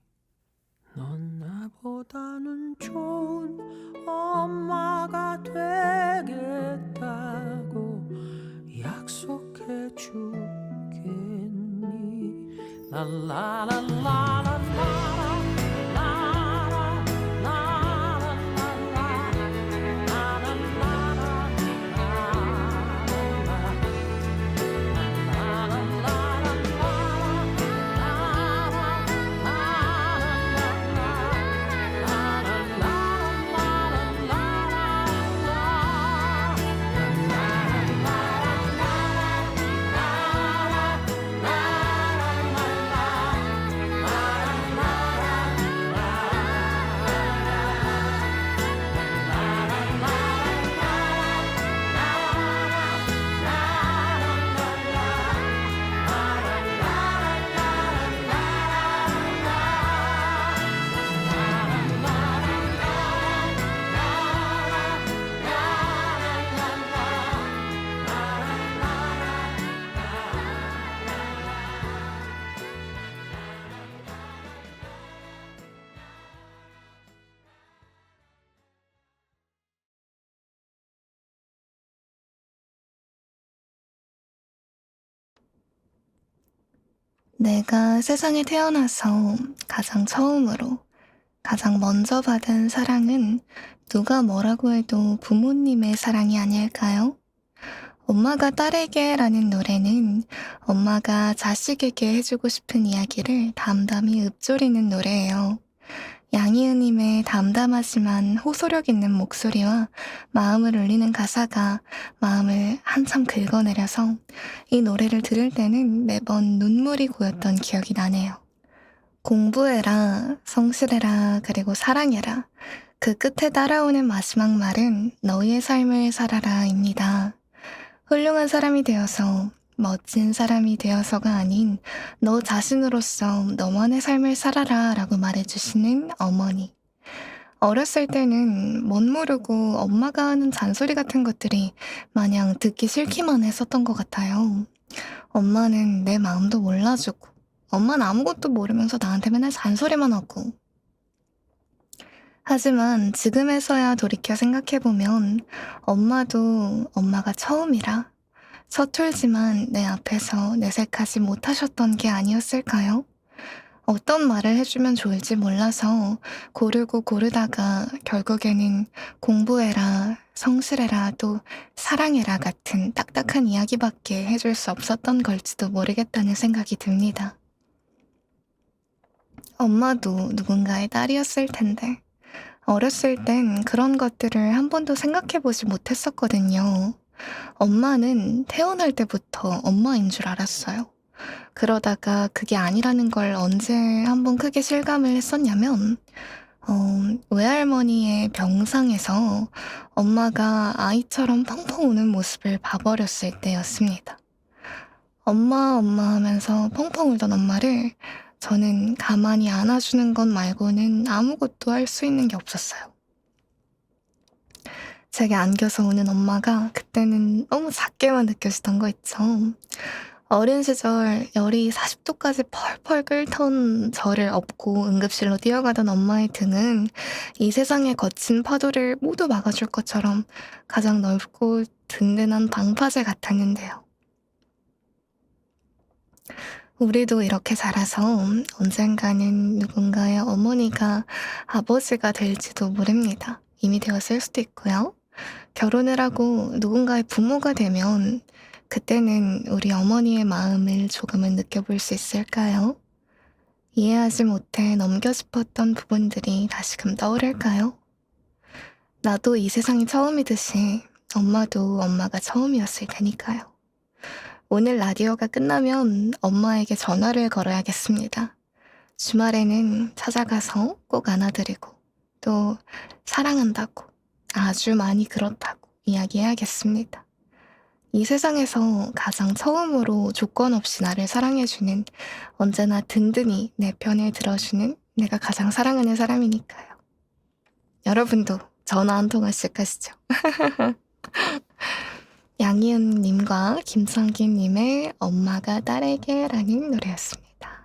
넌 나보다는 좋은 엄마가 되겠다고 약속해 주겠니? 내가 세상에 태어나서 가장 처음으로, 가장 먼저 받은 사랑은 누가 뭐라고 해도 부모님의 사랑이 아닐까요? 엄마가 딸에게라는 노래는 엄마가 자식에게 해주고 싶은 이야기를 담담히 읊조리는 노래예요. 양희은님의 담담하지만 호소력 있는 목소리와 마음을 울리는 가사가 마음을 한참 긁어내려서 이 노래를 들을 때는 매번 눈물이 고였던 기억이 나네요. 공부해라, 성실해라, 그리고 사랑해라. 그 끝에 따라오는 마지막 말은 너희의 삶을 살아라입니다. 훌륭한 사람이 되어서, 멋진 사람이 되어서가 아닌 너 자신으로서 너만의 삶을 살아라 라고 말해주시는 어머니. 어렸을 때는 멋모르고 엄마가 하는 잔소리 같은 것들이 마냥 듣기 싫기만 했었던 것 같아요. 엄마는 내 마음도 몰라주고, 엄마는 아무것도 모르면서 나한테 맨날 잔소리만 하고. 하지만 지금에서야 돌이켜 생각해보면 엄마도 엄마가 처음이라 서툴지만 내 앞에서 내색하지 못하셨던 게 아니었을까요? 어떤 말을 해주면 좋을지 몰라서 고르고 고르다가 결국에는 공부해라, 성실해라, 또 사랑해라 같은 딱딱한 이야기밖에 해줄 수 없었던 걸지도 모르겠다는 생각이 듭니다. 엄마도 누군가의 딸이었을 텐데 어렸을 땐 그런 것들을 한 번도 생각해보지 못했었거든요. 엄마는 태어날 때부터 엄마인 줄 알았어요. 그러다가 그게 아니라는 걸 언제 한번 크게 실감을 했었냐면 외할머니의 병상에서 엄마가 아이처럼 펑펑 우는 모습을 봐버렸을 때였습니다. 엄마 엄마 하면서 펑펑 울던 엄마를 저는 가만히 안아주는 것 말고는 아무것도 할 수 있는 게 없었어요. 제게 안겨서 우는 엄마가 그때는 너무 작게만 느껴지던 거 있죠. 어린 시절 열이 40도까지 펄펄 끓던 저를 업고 응급실로 뛰어가던 엄마의 등은 이 세상의 거친 파도를 모두 막아줄 것처럼 가장 넓고 든든한 방파제 같았는데요. 우리도 이렇게 자라서 언젠가는 누군가의 어머니가 아버지가 될지도 모릅니다. 이미 되었을 수도 있고요. 결혼을 하고 누군가의 부모가 되면 그때는 우리 어머니의 마음을 조금은 느껴볼 수 있을까요? 이해하지 못해 넘겨짚었던 부분들이 다시금 떠오를까요? 나도 이 세상이 처음이듯이 엄마도 엄마가 처음이었을 테니까요. 오늘 라디오가 끝나면 엄마에게 전화를 걸어야겠습니다. 주말에는 찾아가서 꼭 안아드리고 또 사랑한다고 아주 많이 그렇다고 이야기해야겠습니다. 이 세상에서 가장 처음으로 조건 없이 나를 사랑해주는 언제나 든든히 내 편을 들어주는 내가 가장 사랑하는 사람이니까요. 여러분도 전화 한 통화씩 하시죠. 양희은님과 김성기님의 엄마가 딸에게라는 노래였습니다.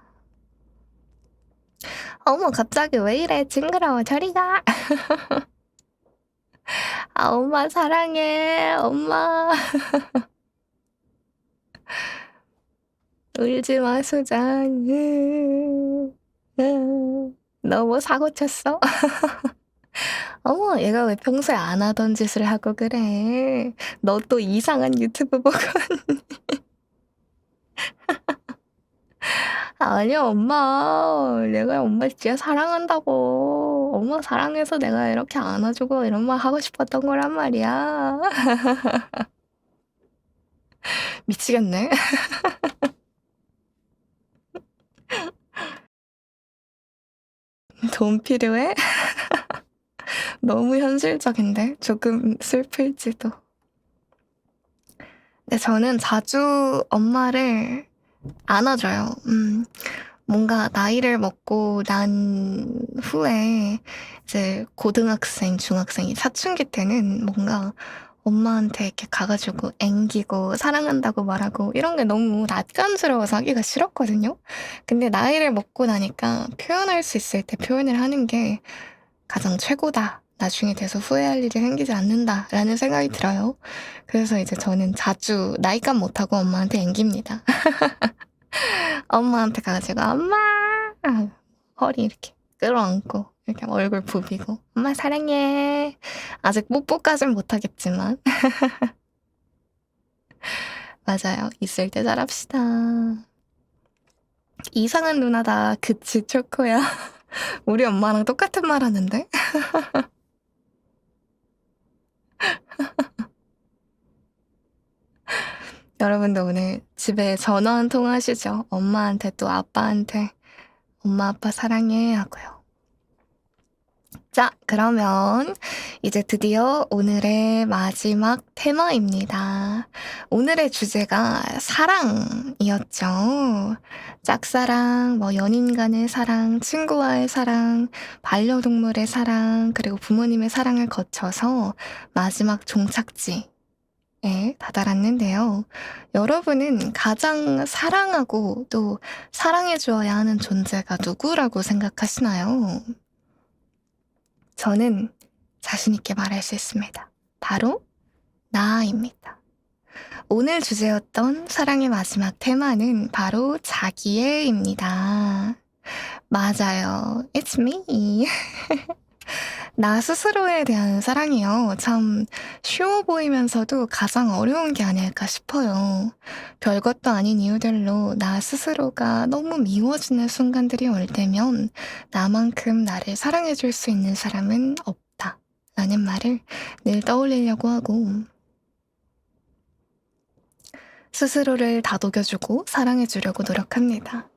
어머, 갑자기 왜 이래? 징그러워. 저리 가. 아, 엄마 사랑해. 엄마. 울지 마, 수장. 너무 사고 쳤어? 어머, 얘가 왜 평소에 안 하던 짓을 하고 그래? 너 또 이상한 유튜브 보고. 아니야, 엄마. 내가 엄마 진짜 사랑한다고. 엄마 사랑해서 내가 이렇게 안아주고 이런 말 하고 싶었던 거란 말이야. 미치겠네. 돈 필요해? 너무 현실적인데? 조금 슬플지도. 근데 저는 자주 엄마를 안아줘요. 뭔가 나이를 먹고 난 후에 이제 고등학생, 중학생이 사춘기 때는 뭔가 엄마한테 이렇게 가가지고 앵기고 사랑한다고 말하고 이런 게 너무 낯간지러워서 하기가 싫었거든요. 근데 나이를 먹고 나니까 표현할 수 있을 때 표현을 하는 게 가장 최고다. 나중에 돼서 후회할 일이 생기지 않는다라는 생각이 들어요. 그래서 이제 저는 자주 나이값 못하고 엄마한테 앵깁니다. 엄마한테 가가지고 엄마 허리 이렇게 끌어안고 이렇게 얼굴 부비고 엄마 사랑해. 아직 뽀뽀까진 못하겠지만 맞아요. 있을 때 잘합시다. 이상한 누나다. 그치 초코야. 우리 엄마랑 똑같은 말 하는데? 여러분도 오늘 집에 전화 한 통 하시죠? 엄마한테 또 아빠한테 엄마 아빠 사랑해 하고요. 자, 그러면 이제 드디어 오늘의 마지막 테마입니다. 오늘의 주제가 사랑이었죠. 짝사랑, 연인 간의 사랑, 친구와의 사랑, 반려동물의 사랑, 그리고 부모님의 사랑을 거쳐서 마지막 종착지에 다다랐는데요. 여러분은 가장 사랑하고 또 사랑해 주어야 하는 존재가 누구라고 생각하시나요? 저는 자신있게 말할 수 있습니다. 바로 나입니다. 오늘 주제였던 사랑의 마지막 테마는 바로 자기애입니다. 맞아요. It's me. 나 스스로에 대한 사랑이요. 참 쉬워 보이면서도 가장 어려운 게 아닐까 싶어요. 별것도 아닌 이유들로 나 스스로가 너무 미워지는 순간들이 올 때면 나만큼 나를 사랑해줄 수 있는 사람은 없다 라는 말을 늘 떠올리려고 하고 스스로를 다독여주고 사랑해주려고 노력합니다.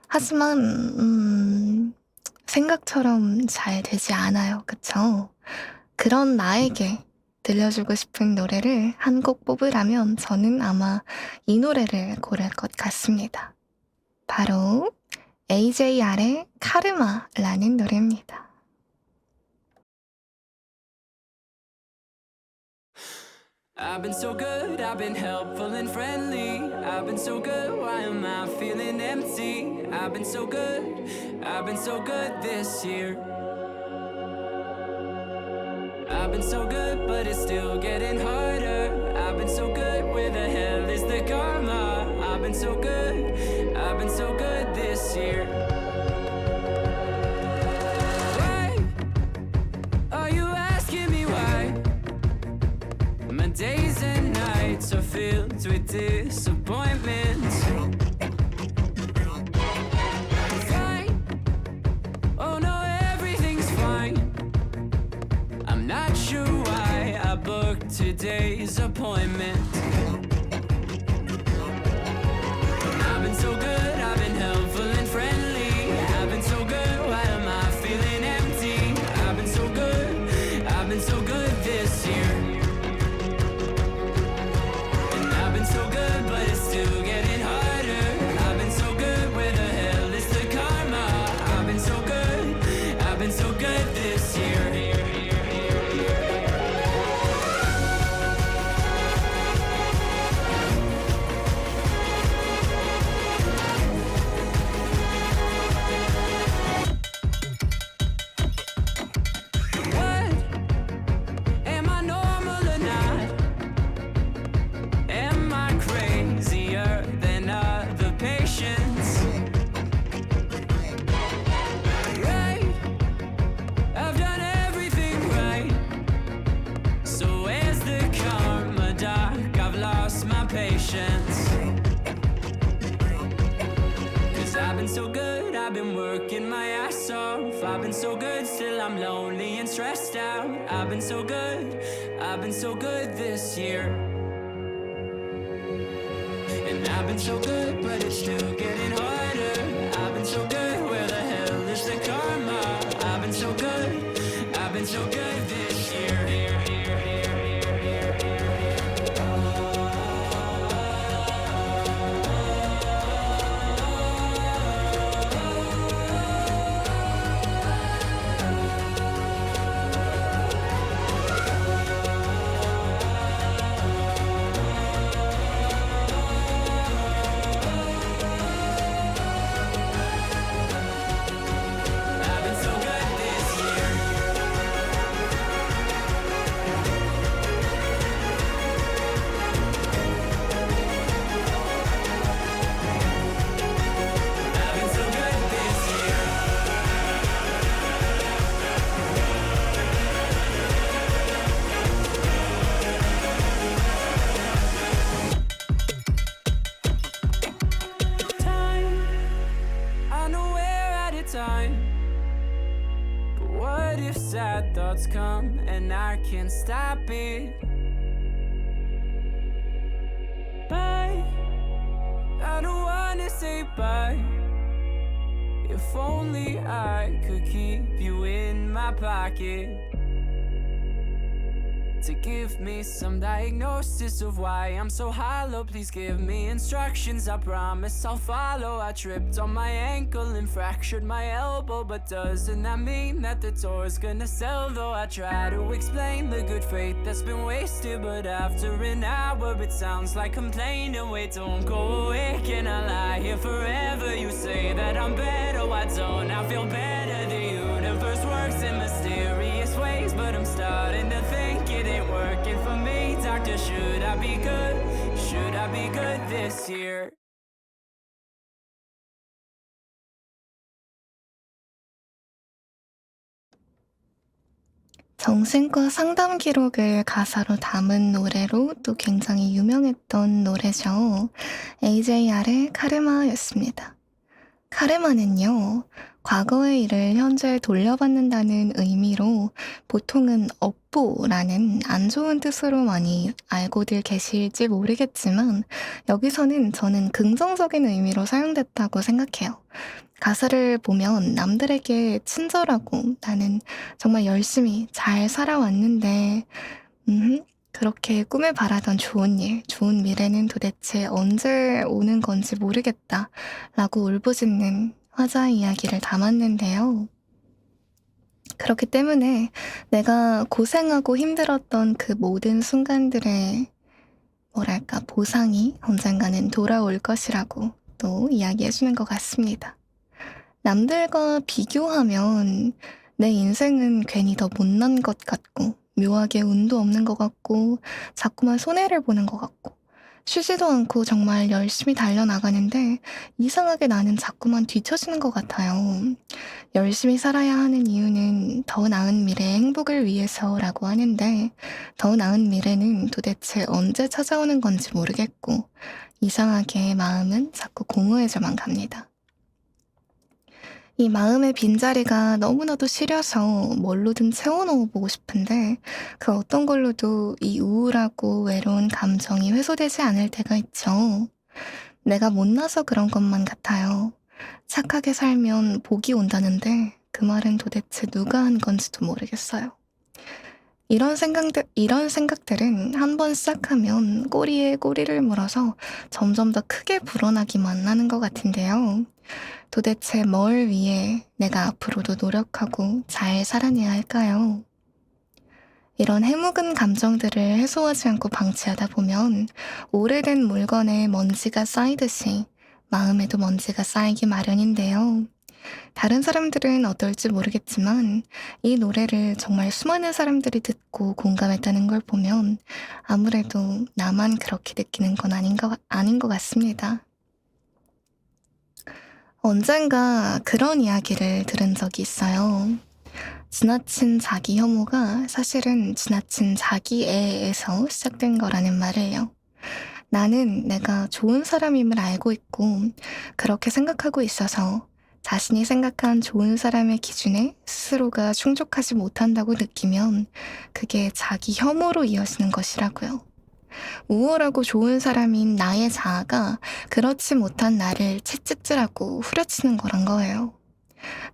하지만 생각처럼 잘 되지 않아요. 그쵸? 그런 나에게 들려주고 싶은 노래를 한 곡 뽑으라면 저는 아마 이 노래를 고를 것 같습니다. 바로 AJR의 카르마라는 노래입니다. I've been so good, I've been helpful and friendly. I've been so good, why am I feeling empty? I've been so good, I've been so good this year. I've been so good, but it's still getting harder. I've been so good, where the hell is the karma? I've been so good, I've been so good this year. Why are you asking me why? My days and nights are filled with disappointments. Fine, oh no, everything's fine. I'm not sure why I booked today's appointment. I've been so good, I've been helpful and friendly. I've been so good, why am I feeling empty? I've been so good, I've been so good this year. So good, but it's still getting harder. I've been so good, where the hell is the karma? I've been so good, I've been so good this year. working my ass off. I've been so good, still I'm lonely and stressed out. I've been so good this year. And I've been so good, but it's still getting harder. I've been so good, where the hell is the karma? I've been so good this year. I've been so good this year. I've been so good this year. Time, I know we're out of time. But what if sad thoughts come and I can't stop it? Bye, I don't wanna say bye. If only I could keep you in my pocket, to give me some diagnosis of why I'm so hollow. Please give me instructions, I promise I'll follow. I tripped on my ankle and fractured my elbow, but doesn't that mean that the tour's gonna sell? Though I try to explain the good faith that's been wasted, but after an hour it sounds like complaining. Wait, don't go away, can I lie here forever? You say that I'm better, why don't I feel better? The universe works in mysterious ways, but I'm starting to think it ain't working for me. Doctor, should I be good? Should I be good this year? 정신과 상담 기록을 가사로 담은 노래로 또 굉장히 유명했던 노래죠. AJR의 카르마였습니다. 카르마는요, 과거의 일을 현재에 돌려받는다는 의미로 보통은 업보라는 안 좋은 뜻으로 많이 알고들 계실지 모르겠지만 여기서는 저는 긍정적인 의미로 사용됐다고 생각해요. 가사를 보면 남들에게 친절하고 나는 정말 열심히 잘 살아왔는데 그렇게 꿈에 바라던 좋은 일, 좋은 미래는 도대체 언제 오는 건지 모르겠다 라고 울부짖는 화자 이야기를 담았는데요. 그렇기 때문에 내가 고생하고 힘들었던 그 모든 순간들의 뭐랄까 보상이 언젠가는 돌아올 것이라고 또 이야기해주는 것 같습니다. 남들과 비교하면 내 인생은 괜히 더 못난 것 같고 묘하게 운도 없는 것 같고 자꾸만 손해를 보는 것 같고 쉬지도 않고 정말 열심히 달려나가는데 이상하게 나는 자꾸만 뒤처지는 것 같아요. 열심히 살아야 하는 이유는 더 나은 미래의 행복을 위해서라고 하는데 더 나은 미래는 도대체 언제 찾아오는 건지 모르겠고 이상하게 마음은 자꾸 공허해져만 갑니다. 이 마음의 빈자리가 너무나도 시려서 뭘로든 채워 넣어보고 싶은데 그 어떤 걸로도 이 우울하고 외로운 감정이 해소되지 않을 때가 있죠. 내가 못나서 그런 것만 같아요. 착하게 살면 복이 온다는데 그 말은 도대체 누가 한 건지도 모르겠어요. 이런 생각들은 한번 시작하면 꼬리에 꼬리를 물어서 점점 더 크게 불어나기만 하는 것 같은데요. 도대체 뭘 위해 내가 앞으로도 노력하고 잘 살아내야 할까요? 이런 해묵은 감정들을 해소하지 않고 방치하다 보면 오래된 물건에 먼지가 쌓이듯이 마음에도 먼지가 쌓이기 마련인데요. 다른 사람들은 어떨지 모르겠지만 이 노래를 정말 수많은 사람들이 듣고 공감했다는 걸 보면 아무래도 나만 그렇게 느끼는 건 아닌 것 같습니다. 언젠가 그런 이야기를 들은 적이 있어요. 지나친 자기 혐오가 사실은 지나친 자기애에서 시작된 거라는 말을요. 나는 내가 좋은 사람임을 알고 있고 그렇게 생각하고 있어서 자신이 생각한 좋은 사람의 기준에 스스로가 충족하지 못한다고 느끼면 그게 자기 혐오로 이어지는 것이라고요. 우월하고 좋은 사람인 나의 자아가 그렇지 못한 나를 채찍질하고 후려치는 거란 거예요.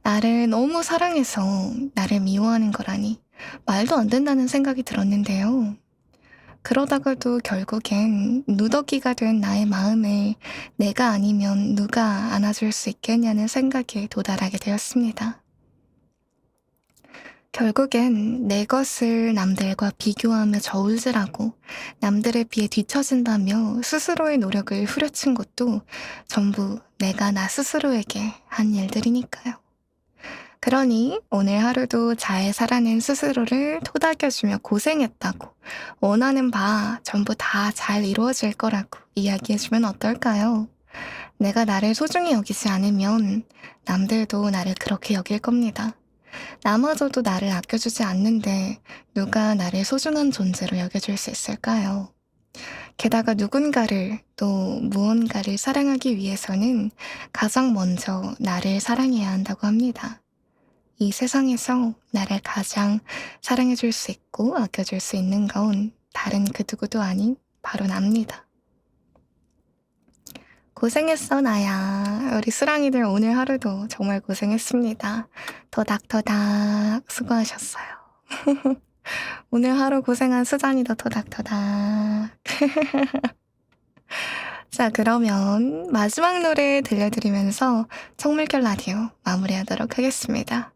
나를 너무 사랑해서 나를 미워하는 거라니 말도 안 된다는 생각이 들었는데요. 그러다가도 결국엔 누더기가 된 나의 마음을 내가 아니면 누가 안아줄 수 있겠냐는 생각에 도달하게 되었습니다. 결국엔 내 것을 남들과 비교하며 저울질하고 남들에 비해 뒤처진다며 스스로의 노력을 후려친 것도 전부 내가 나 스스로에게 한 일들이니까요. 그러니 오늘 하루도 잘 살아낸 스스로를 토닥여주며 고생했다고 원하는 바 전부 다 잘 이루어질 거라고 이야기해주면 어떨까요? 내가 나를 소중히 여기지 않으면 남들도 나를 그렇게 여길 겁니다. 나마저도 나를 아껴주지 않는데 누가 나를 소중한 존재로 여겨줄 수 있을까요? 게다가 누군가를 또 무언가를 사랑하기 위해서는 가장 먼저 나를 사랑해야 한다고 합니다. 이 세상에서 나를 가장 사랑해줄 수 있고 아껴줄 수 있는 건 다른 그 누구도 아닌 바로 납니다. 고생했어 나야. 우리 수랑이들 오늘 하루도 정말 고생했습니다. 토닥토닥 수고하셨어요. 오늘 하루 고생한 수잔이도 토닥토닥. 자, 그러면 마지막 노래 들려드리면서 청물결 라디오 마무리하도록 하겠습니다.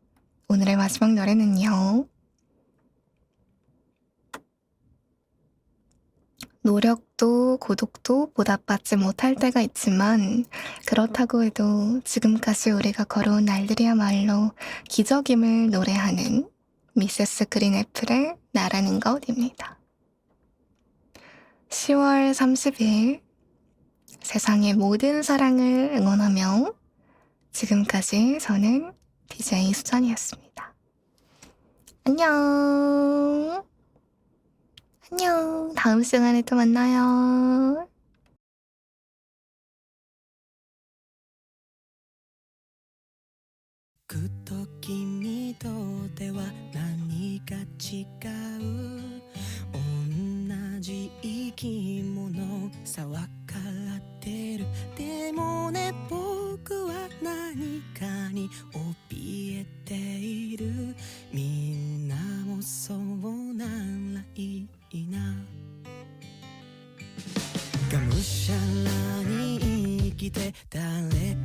오늘의 마지막 노래는요. 노력도 고독도 보답받지 못할 때가 있지만 그렇다고 해도 지금까지 우리가 걸어온 날들이야말로 기적임을 노래하는 미세스 그린애플의 나라는 것입니다. 10월 30일 세상의 모든 사랑을 응원하며 지금까지 저는 DJ 수잔이었습니다. 안녕. 안녕. 다음 시간에 또 만나요. ふと君とでは何か違う同じ生き物さわかってるでもね僕は何かに怯えているみんなもそうならいいながむしゃらに生きて誰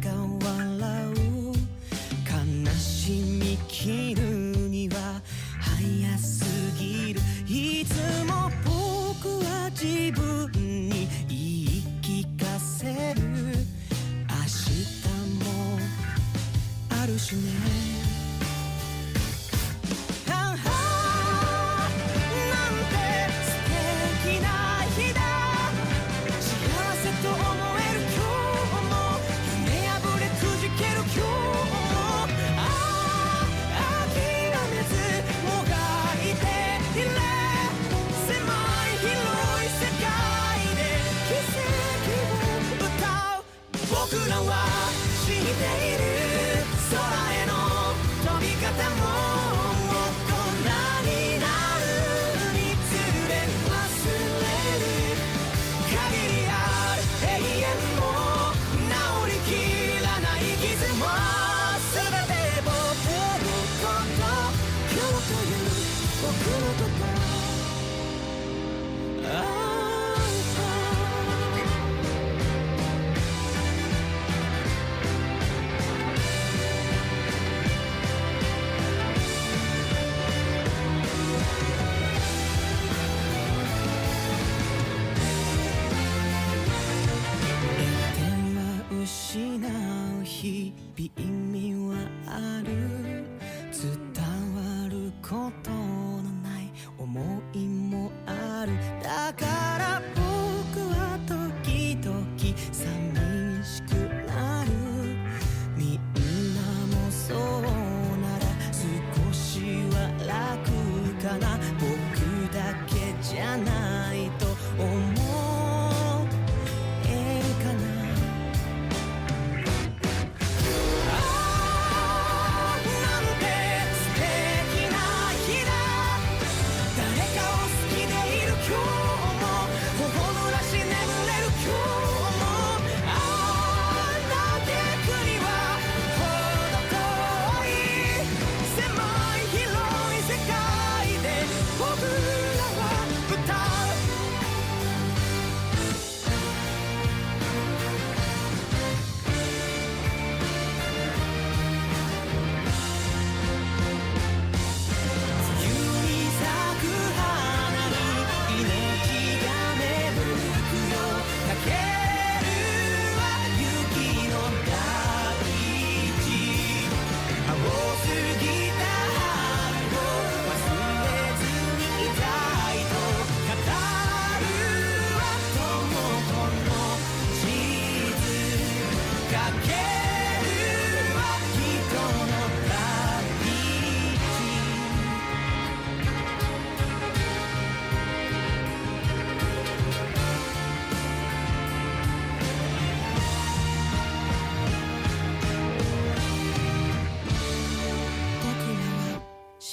か笑う悲しみ切るには早すぎるいつも僕は自分に言い聞かせる明日もあるしね諦めずもがいていれ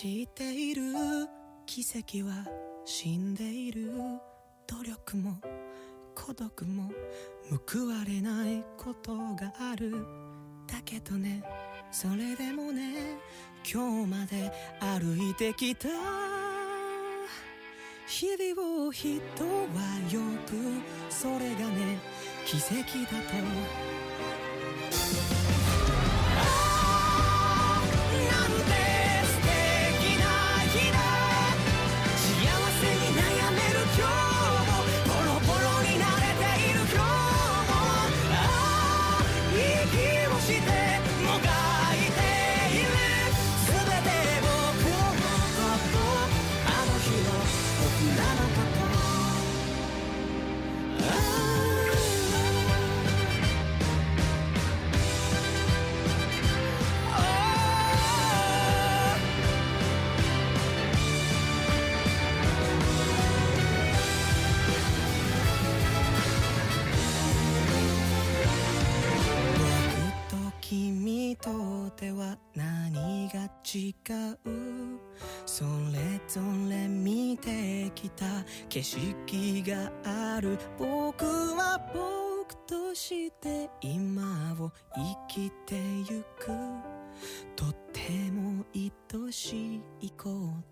知っている奇跡は死んでいる努力も孤独も報われないことがあるだけどねそれでもね今日まで歩いてきた日々を人は呼ぶそれがね奇跡だとなんて素敵な日だ幸せに悩める今日もボロボロになれている今日も息をしてもがいている全て僕のことあの日の僕らのこと僕と君とでは何が違うそれぞれ見てきた景色がある僕は僕として今を生きてゆくとっても愛しいこと